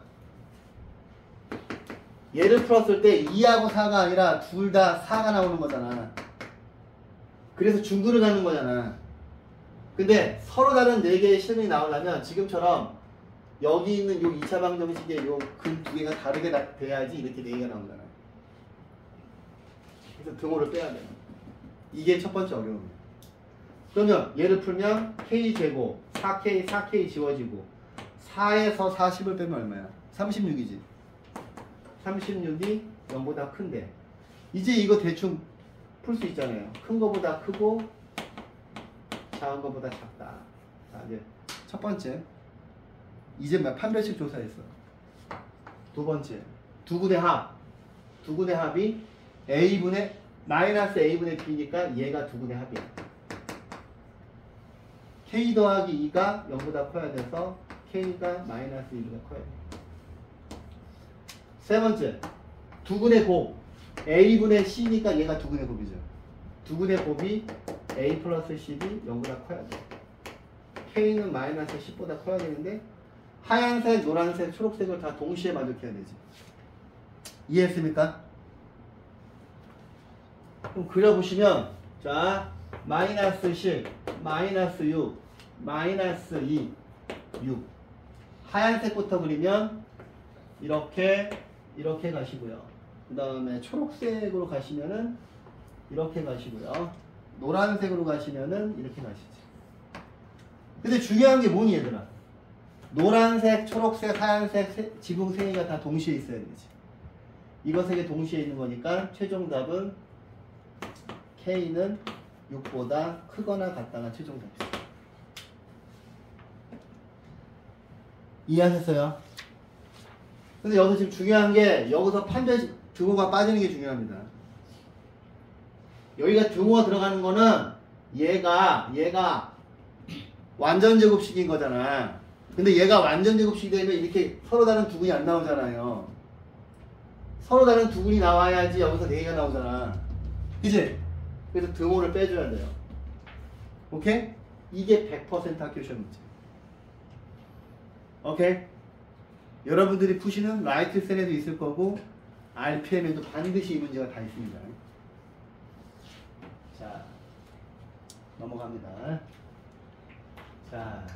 얘를 풀었을 때 2하고 4가 아니라 둘 다 4가 나오는 거잖아. 그래서 중근을 가는 거잖아. 근데 서로 다른 4개의 실근이 나오려면 지금처럼 여기 있는 요 2차 방정식의 요 근 2개가 다르게 돼야지 이렇게 4개가 나오잖아. 그래서 등호를 빼야 돼. 이게 첫 번째 어려움이야. 그러면 얘를 풀면 K제곱 4K 지워지고 4에서 40을 빼면 얼마야? 36이지. 36이 0보다 큰데 이제 이거 대충 풀 수 있잖아요. 큰 거보다 크고 작은 거보다 작다. 자, 이제 첫 번째 이제 판별식 조사했어. 두 번째 두 군의 합이 A분의 마이너스 A분의 B니까 얘가 두 군의 합이야. K 더하기 2가 0보다 커야 돼서 K가 마이너스 2보다 커야 돼. 세 번째, 두 군의 곱. A분의 C니까 얘가 두 군의 곱이죠. 두 군의 곱이 A 플러스 C이 0보다 커야 돼. K는 마이너스 10보다 커야 되는데 하얀색, 노란색, 초록색을 다 동시에 만족해야 되지. 이해했습니까? 그럼 그려보시면 자, 마이너스 10, 마이너스 6, 마이너스 2, 6. 하얀색부터 그리면 이렇게 가시고요. 그 다음에 초록색으로 가시면은 이렇게 가시고요. 노란색으로 가시면은 이렇게 가시지. 근데 중요한 게 뭐니 얘들아? 노란색, 초록색, 하얀색, 지붕 세 개가 다 동시에 있어야 되지. 이거 세 개 동시에 있는 거니까 최종 답은 K는 6보다 크거나 같다가 최종 답이다. 이해하셨어요? 근데 여기서 지금 중요한 게 여기서 판별 등호가 빠지는 게 중요합니다. 여기가 등호가 들어가는 거는 얘가 완전 제곱식인 거잖아. 근데 얘가 완전 제곱식이 되면 이렇게 서로 다른 두 근이 안 나오잖아요. 서로 다른 두 근이 나와야지 여기서 4개가 나오잖아. 그치? 그래서 등호를 빼줘야 돼요. 오케이? 이게 100% 학교 시험 문제. 오케이? 여러분들이 푸시는 라이트 셀에도 있을 거고 RPM에도 반드시 이 문제가 다 있습니다. 자, 넘어갑니다. 자,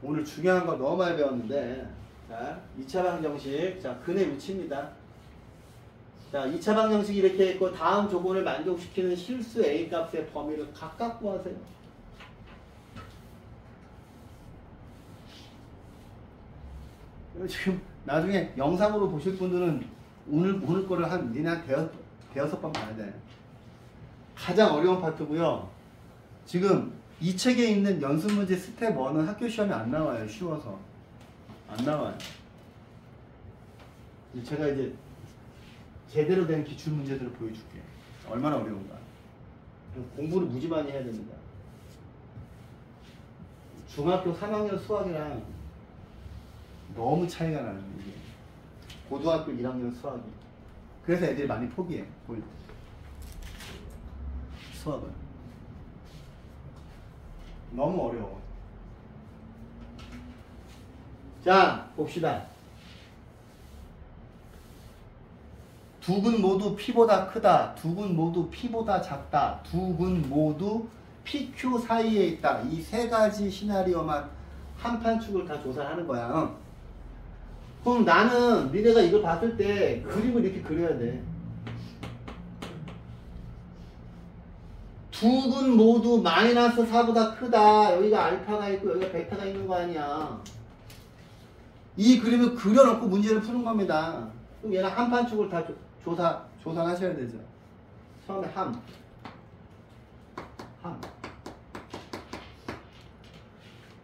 오늘 중요한 거 너무 많이 배웠는데, 자, 2차 방정식, 자, 근의 위치입니다. 자, 2차 방정식 이렇게 있고 다음 조건을 만족시키는 실수 A 값의 범위를 각각 구하세요. 지금 나중에 영상으로 보실 분들은 오늘 거를 니네 한 대여섯 번 봐야 돼. 가장 어려운 파트고요. 지금 이 책에 있는 연습 문제 스텝 1은 학교 시험에 안 나와요. 쉬워서 안 나와요. 제가 이제 제대로 된 기출 문제들을 보여줄게. 얼마나 어려운가. 공부를 무지 많이 해야 됩니다. 중학교 3학년 수학이랑 너무 차이가 나는 이게. 고등학교 1학년 수학이. 그래서 애들이 많이 포기해. 수학은. 너무 어려워. 자, 봅시다. 두 근 모두 P보다 크다. 두 근 모두 P보다 작다. 두 근 모두 PQ 사이에 있다. 이 세 가지 시나리오만 한 판 축을 다 조사하는 거야. 그럼 나는 니네가 이걸 봤을 때 그림을 이렇게 그려야 돼. 두 근 모두 마이너스 4보다 크다. 여기가 알파가 있고 여기가 베타가 있는 거 아니야. 이 그림을 그려놓고 문제를 푸는 겁니다. 그럼 얘는 한 판 축을 다 조사하셔야 되죠. 처음에 함.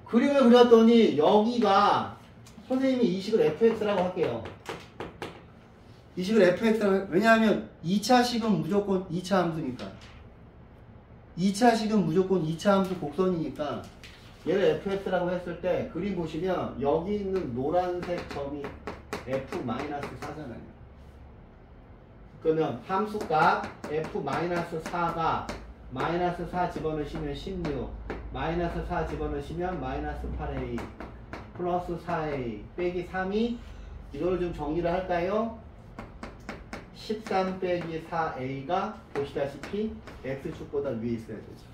그림을 그렸더니 여기가 선생님이 이 식을 fx라고 할게요. 이 식을 fx라고. 왜냐하면 2차식은 무조건 2차 함수니까. 2차식은 무조건 2차 함수 곡선이니까 얘를 fx라고 했을 때 그림 보시면 여기 있는 노란색 점이 f-4잖아요. 그러면 함수값 f-4가 마이너스 4 집어넣으시면 16, 마이너스 4 집어넣으시면 마이너스 8a 플러스 4a 빼기 3이 이거를 좀 정리를 할까요? 13 빼기 4a가 보시다시피 x축보다 위에 있어야 되죠.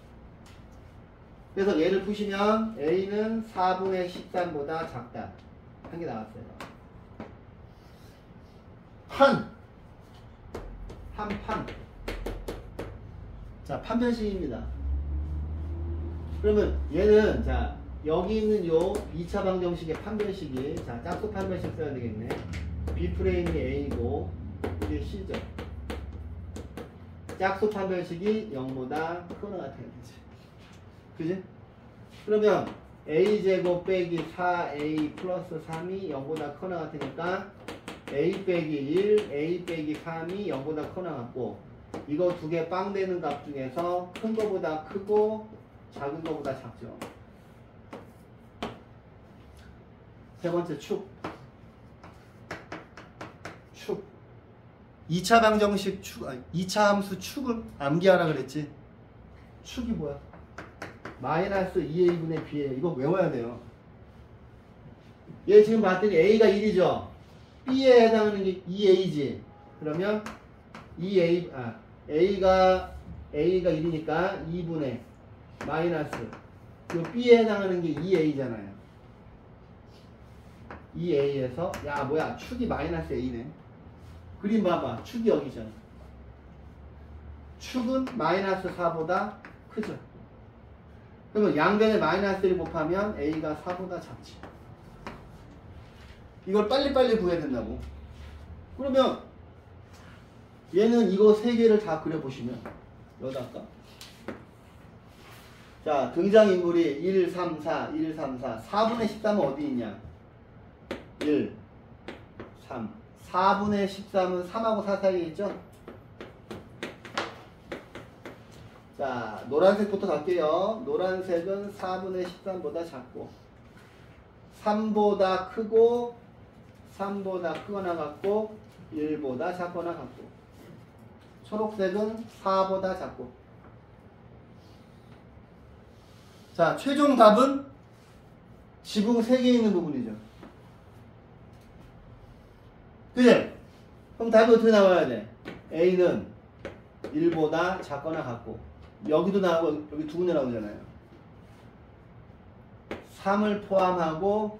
그래서 얘를 푸시면 a는 4분의 13보다 작다. 한 개 나왔어요. 판. 자, 판별식입니다. 그러면 얘는 자 여기 있는 요 2차 방정식의 판별식이 자 짝수 판별식 써야 되겠네. B 프레임이 A고 이게 C죠. 짝수 판별식이 0보다 크거나 같아야 되지. 그지? 그러면 A제곱 빼기 4A 플러스 3이 0보다 크거나 같으니까 A 빼기 1, A 빼기 3이 0보다 크거나 같고 이거 두 개 빵 되는 값 중에서 큰 거보다 크고 작은 거보다 작죠. 세 번째 축. 2차 방정식 축, 2차 함수 축을 암기하라 그랬지. 축이 뭐야? 마이너스 2a분의 b예요. 이거 외워야 돼요. 얘 지금 봤더니 a가 1이죠. b에 해당하는 게 2a지. 그러면 2a, a가 1이니까 2분의 마이너스 요 b에 해당하는 게 2a잖아요. 2a에서 야 뭐야 축이 마이너스 a네. 그림 봐봐. 축이 여기잖아. 축은 마이너스 4보다 크죠. 그러면 양변에 마이너스를 곱하면 a가 4보다 작지. 이걸 빨리빨리 구해야 된다고. 그러면 얘는 이거 세 개를 다 그려보시면 여기다가 자 등장인물이 1, 3, 4, 1, 3, 4 4분의 13은 어디 있냐? 1, 3 4분의 13은 3하고 4 사이에 있죠? 자 노란색부터 갈게요. 노란색은 4분의 13보다 작고 3보다 크고 3보다 크거나 같고 1보다 작거나 같고 초록색은 4보다 작고 자 최종 답은 지붕 3개 있는 부분이죠. 그래? 그럼 답이 어떻게 나와야 돼? A는 1보다 작거나 같고 여기도 나오고 여기 두 군데 나오잖아요. 3을 포함하고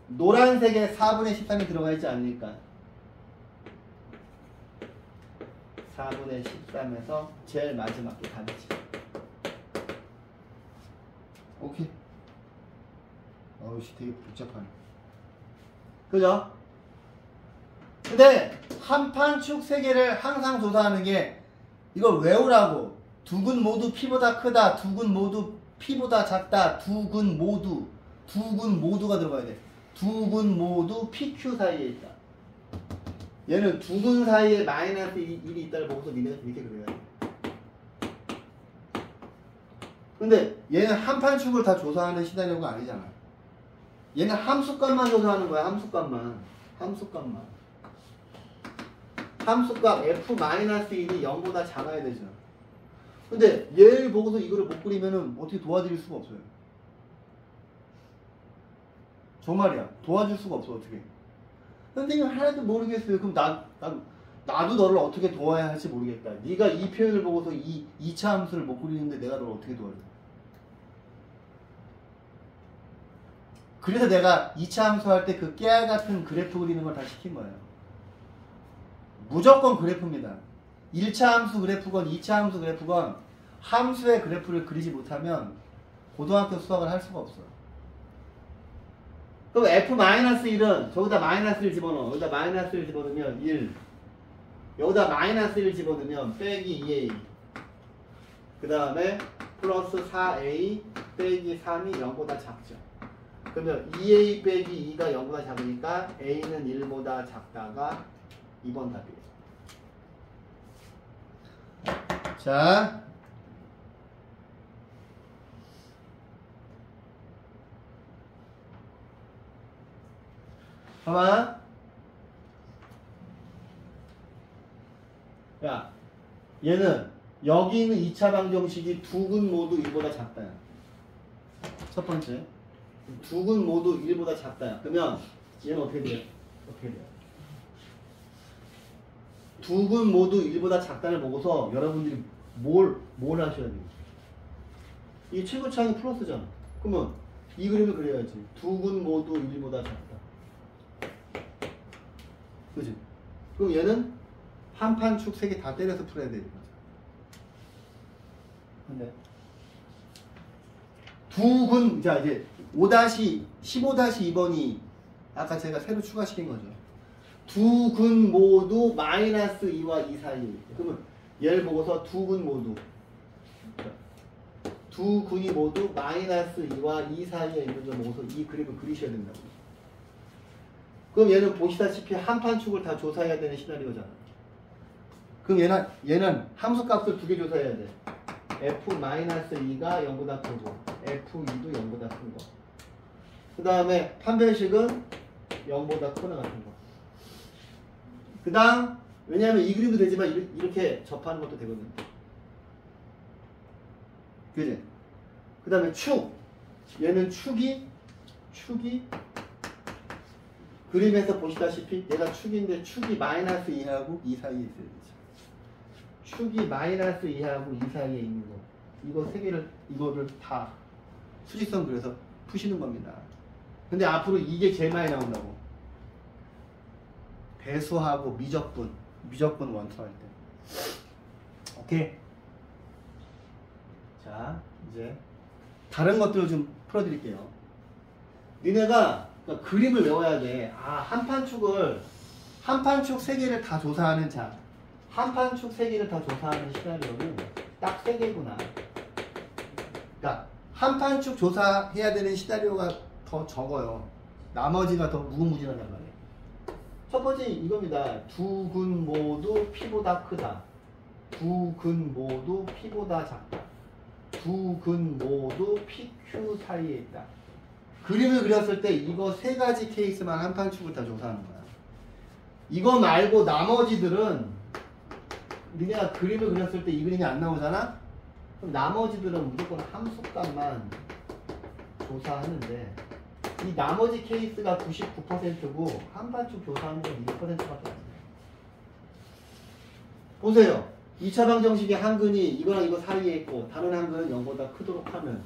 노란색에 4분의 13이 들어가 있지 않으니까 4분의 13에서 제일 마지막 게 답이지. 오케이. 어우씨 되게 복잡하네. 그죠? 근데 한판축 3개를 항상 조사하는 게 이걸 외우라고. 두 군 모두 P보다 크다. 두 군 모두 P보다 작다. 두 군 모두가 들어가야 돼. 두 군 모두 PQ 사이에 있다. 얘는 두 군 사이에 마이너스 1이 있다를 보고서 니네가 이렇게 그려야 돼. 근데 얘는 한판축을 다 조사하는 시나리오가 아니잖아. 얘는 함수값만 조사하는 거야. 함수값만. 함수값 F-1이 0보다 작아야 되죠. 근데 얘를 보고서 이거를 못 그리면은 어떻게 도와드릴 수가 없어요. 정말이야. 도와줄 수가 없어. 어떻게. 선생님 하나도 모르겠어요. 그럼 나도 너를 어떻게 도와야 할지 모르겠다. 네가 이 표현을 보고서 이 2차 함수를 못 그리는데 내가 너를 어떻게 도와줘. 그래서 내가 2차 함수 할 때 그 깨알 같은 그래프 그리는 걸 다 시킨 거예요. 무조건 그래프입니다. 1차 함수 그래프건 2차 함수 그래프건 함수의 그래프를 그리지 못하면 고등학교 수학을 할 수가 없어요. 그럼 F-1은 저기다 마이너스를 집어넣어. 여기다 마이너스를 집어넣으면 1. 여기다 마이너스를 집어넣으면 빼기 2A. 그 다음에 플러스 4A 빼기 3이 0보다 작죠. 그러면 2A 빼기 2가 0보다 작으니까 A는 1보다 작다가 2번 답이에요. 자, 봐봐. 야, 얘는 여기 있는 2차 방정식이 두 군 모두 1보다 작다. 첫 번째. 두 군 모두 1보다 작다. 그러면 얘는 어떻게 돼요? 두 군 모두 1보다 작다를 보고서 여러분들이 뭘 하셔야 돼요? 이게 최고차항이 플러스잖아. 그러면 이 그림을 그려야지. 두 군 모두 1보다 작다. 그치? 그럼 얘는 한판축 3개 다 때려서 풀어야 되는 거죠. 근데 두 군, 자 이제 15-2번이 아까 제가 새로 추가시킨 거죠. 두 군 모두 마이너스 2와 2 사이에 있대. 그러면 얘를 보고서 두 군 모두 두 군이 모두 마이너스 2와 2 사이에 있는 점 보고서 이 그림을 그리셔야 된다고. 그럼 얘는 보시다시피 한판축을 다 조사해야 되는 시나리오잖아. 그럼 얘는 함수값을 2개 조사해야 돼. F-2가 0보다 크고 F2도 0보다 큰 거. 그 다음에 판별식은 0보다 크거나 같은 거. 그 다음 왜냐하면 이 그림도 되지만 이렇게 접하는 것도 되거든. 그지? 그 다음에 축. 얘는 축이 그림에서 보시다시피 얘가 축인데 축이 마이너스 2하고 2 사이에 있어야 되죠. 축이 마이너스 2하고 2 사이에 있는 거. 이거 세 개를 이거를 다 수직선 그려서 푸시는 겁니다. 근데 앞으로 이게 제일 많이 나온다고. 배수하고 미적분 원투할 때. 오케이. 자, 이제 다른 것들을 좀 풀어드릴게요. 니네가 그러니까 그림을 외워야 돼. 아, 한판축 3개를 다 조사하는 한판축 3개를 다 조사하는 시나리오는 딱 3개구나. 그러니까 한판축 조사해야 되는 시나리오가 더 적어요. 나머지가 더 무궁무진하단 말이에요. 첫 번째 이겁니다. 두 군 모두 P보다 크다. 두 군 모두 P보다 작다. 두 군 모두 PQ 사이에 있다. 그림을 그렸을 때 이거 3가지 케이스만 한판축을 다 조사하는 거야. 이거 말고 나머지들은 니네가 그림을 그렸을 때 이 그림이 안 나오잖아? 그럼 나머지들은 무조건 함수값만 조사하는데 이 나머지 케이스가 99%고 한판축 조사하는 건 1%밖에 안 돼. 보세요. 2차 방정식의 한 근이 이거랑 이거 사이에 있고 다른 한 근은 0보다 크도록 하면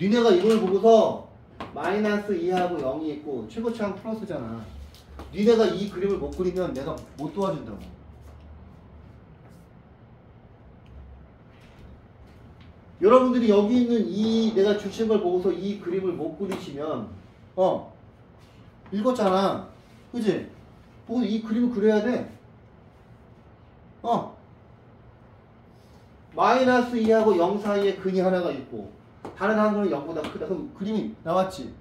니네가 이걸 보고서 마이너스 2하고 0이 있고 최고차항 플러스잖아. 니네가 이 그림을 못 그리면 내가 못 도와준다고. 여러분들이 여기 있는 이 내가 주신 걸 보고서 이 그림을 못 그리시면 읽었잖아. 그지? 보고 이 그림을 그려야 돼. 마이너스 2하고 0 사이에 근이 하나가 있고 다른 한 근은 0보다 크다. 그럼 그림이 나왔지.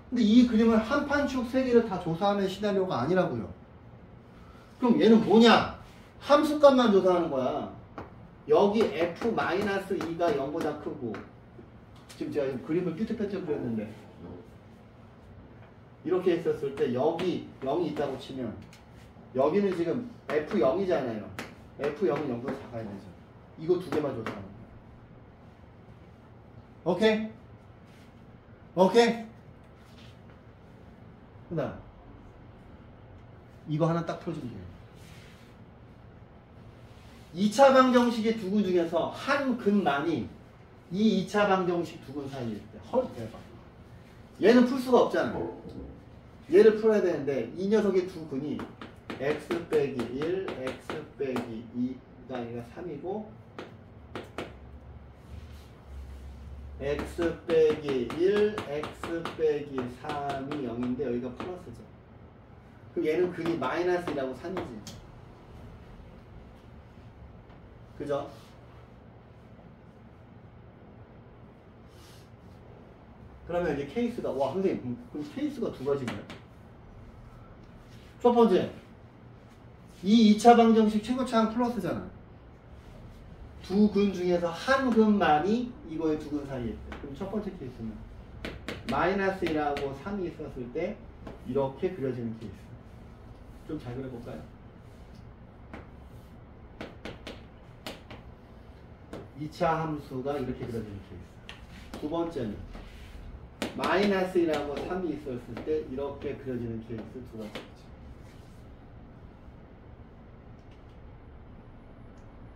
근데 이 그림을 한 판축 세 개를 다 조사하는 시나리오가 아니라고요. 그럼 얘는 뭐냐? 함수값만 조사하는 거야. 여기 f-2가 0보다 크고 지금 제가 그림을 뾰족뾰족 그렸는데 이렇게 했었을 때 여기 0이 있다고 치면 여기는 지금 f0이잖아요. f0은 0보다 작아야 되죠. 이거 두 개만 조사하는 거야. 오케이? 오케이? 그 다음 이거 하나 딱 풀어주면 돼요. 2차 방정식의 두 근 중에서 한 근만이 이 2차 방정식 두 근 사이에 있을 때 헐 대박. 얘는 풀 수가 없잖아. 얘를 풀어야 되는데 이 녀석의 두 근이 x 빼기 1, x 빼기 2가 아니라 3이고 x 빼기 1, x 빼기 3이 0인데 여기가 플러스죠. 그럼 얘는 근이 마이너스 1하고 3이지. 그죠? 그러면 이제 케이스가 와 선생님 그럼 케이스가 두 가지네요. 첫 번째 이 2차 방정식 최고차항 플러스잖아. 두 근 중에서 한 근만이 이거의 두 근 사이에 있대. 그럼 첫 번째 케이스는 마이너스 1하고 3이 있었을 때 이렇게 그려지는 케이스. 좀 잘 그려볼까요? 2차 함수가 이렇게 그려지는 케이스. 두 번째는 마이너스 1하고 3이 있었을 때 이렇게 그려지는 케이스 두 번째죠.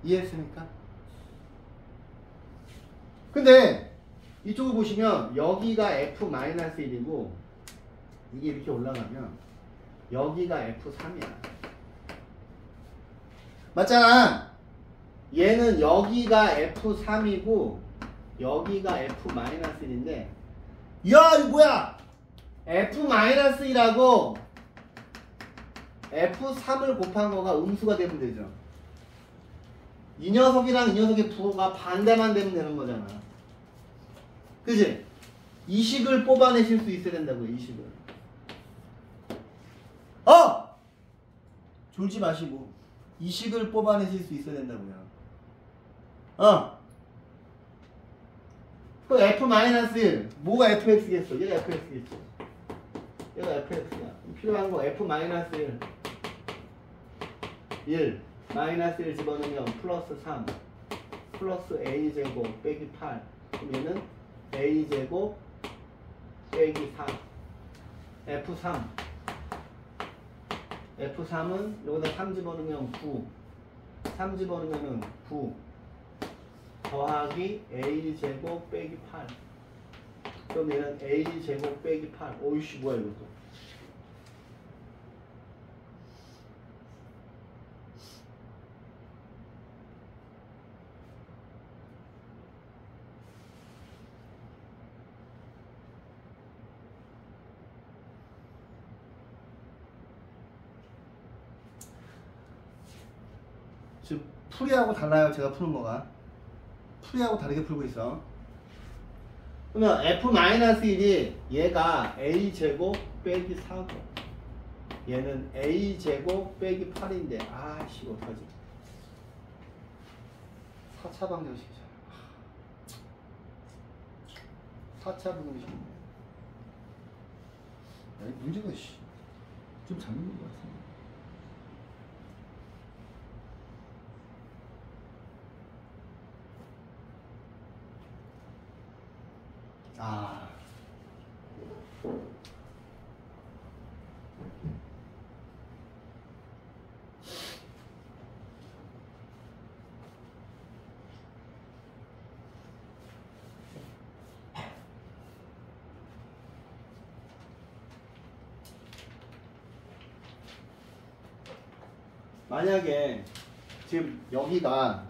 이해했습니까? 근데 이쪽을 보시면 여기가 f-1이고 이게 이렇게 올라가면 여기가 f3이야. 맞잖아. 얘는 여기가 f3이고 여기가 f-1인데 야 이거 뭐야? f-1하고 f3을 곱한 거가 음수가 되면 되죠. 이 녀석이랑 이 녀석의 부호가 반대만 되면 되는 거잖아. 그치? 이 식을 뽑아내실 수 있어야 된다고요. 이 식을. 졸지 마시고 이 식을 뽑아내실 수 있어야 된다고요. 그 f-1 뭐가 fx겠어? 얘가 fx겠지. 얘가 fx야. 필요한 거 f-1 1 마이너스 1 집어넣으면 플러스 3 플러스 a제곱 빼기 8 그럼 얘는 a제곱 빼기 4 F3은 여기다 3 집어넣으면 9 3 집어넣으면 9 더하기 a제곱 빼기 8 그럼 얘는 a제곱 빼기 8 오이씨 뭐야 이것도. 지금 풀이하고 달라요. 제가 푸는 거가 풀이하고 다르게 풀고 있어. 그러면 f-1이 얘가 a제곱 빼기 4고 얘는 a제곱 빼기 8인데 아씨 어떡하지. 4차 방정식이잖아. 4차 방정식인데 문제가 좀 잘못 본 것 같아. 만약에 지금 여기가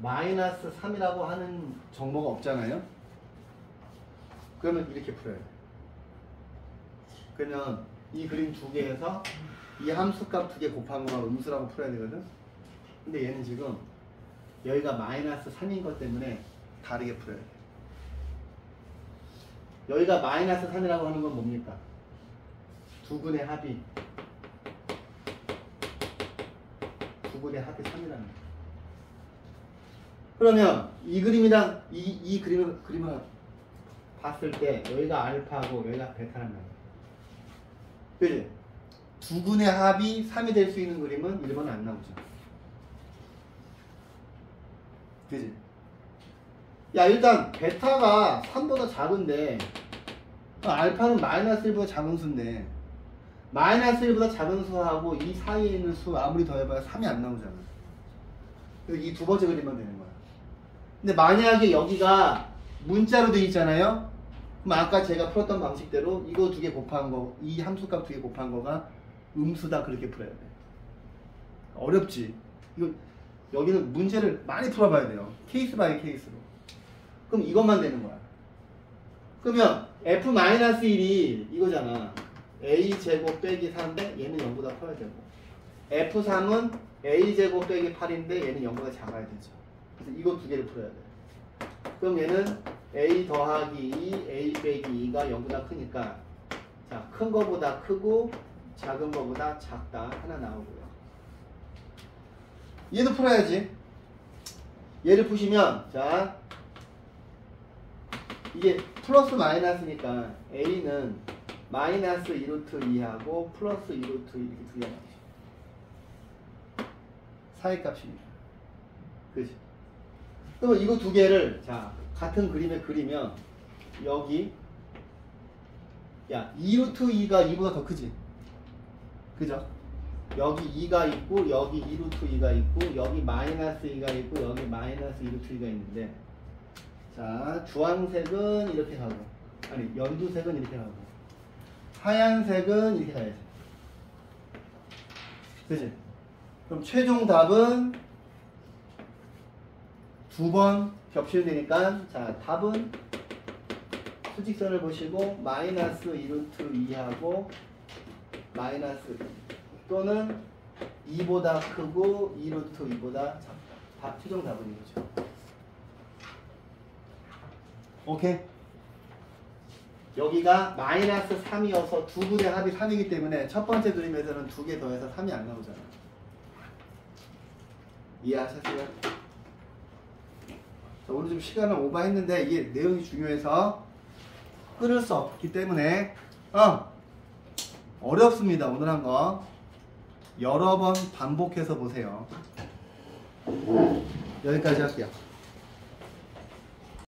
마이너스 3이라고 하는 정보가 없잖아요. 그러면 이렇게 풀어야 돼. 그러면 이 그림 두 개에서 이 함수값 두 개 곱한 거가 음수라고 풀어야 되거든. 근데 얘는 지금 여기가 마이너스 3인 것 때문에 다르게 풀어야 돼. 여기가 마이너스 3이라고 하는 건 뭡니까? 두 근의 합이 3이라는 거야. 그러면 이 그림이랑 이 그림을 봤을 때 여기가 알파고 여기가 베타란 말이야. 그지? 두 근의 합이 3이 될 수 있는 그림은 1번은 안 나오죠. 그지? 야, 일단 베타가 3보다 작은데 알파는 마이너스 1보다 작은 수인데 마이너스 1보다 작은 수하고 이 사이에 있는 수 아무리 더해봐야 3이 안 나오잖아. 그래서 이 두 번째 그림만 되는 거야. 근데 만약에 여기가 문자로 돼 있잖아요. 그럼 아까 제가 풀었던 방식대로 이거 두 개 곱한 거, 이 함수값 두 개 곱한 거가 음수다, 그렇게 풀어야 돼. 어렵지. 이거 여기는 문제를 많이 풀어봐야 돼요. 케이스 바이 케이스로. 그럼 이것만 되는 거야. 그러면 f-1이 이거잖아. a제곱 빼기 4인데 얘는 0보다 커야 되고, f3은 a제곱 빼기 8인데 얘는 0보다 작아야 되죠. 그래서 이거 두 개를 풀어야 돼. 그럼 얘는 a 더하기 2, a 빼기 2가 0보다 크니까, 자, 큰 거보다 크고 작은 거보다 작다 하나 나오고요. 얘도 풀어야지. 얘를 푸시면, 자, 이게 플러스 마이너스니까 a는 마이너스 2루트 2하고 플러스 2루트 2 이렇게 두 개가 나오죠. 사이값입니다. 그치? 그러면 이거 두 개를, 자, 같은 그림에 그리면 여기, 야, 2루트 2가 2보다 더 크지? 그죠? 여기 2가 있고 여기 2루트 2가 있고 여기 마이너스 2가 있고 여기 마이너스 2루트 2가 있는데, 자, 주황색은 이렇게 가고, 아니 연두색은 이렇게 가고 하얀색은 이렇게 가야지. 그치? 그럼 최종 답은 두 번 겹치면 되니까, 자, 답은 수직선을 보시고 마이너스 2루트 2하고 마이너스 또는 2보다 크고 2루트 2보다 작다. 최종 답은 이거죠. 오케이? 여기가 마이너스 3이어서 두 분의 합이 3이기 때문에 첫 번째 그림에서는 두 개 더해서 3이 안 나오잖아. 이해하셨어요? 자, 오늘 좀 시간을 오버했는데 이게 내용이 중요해서 끊을 수 없기 때문에 어렵습니다. 오늘 한 거 여러 번 반복해서 보세요. 여기까지 할게요.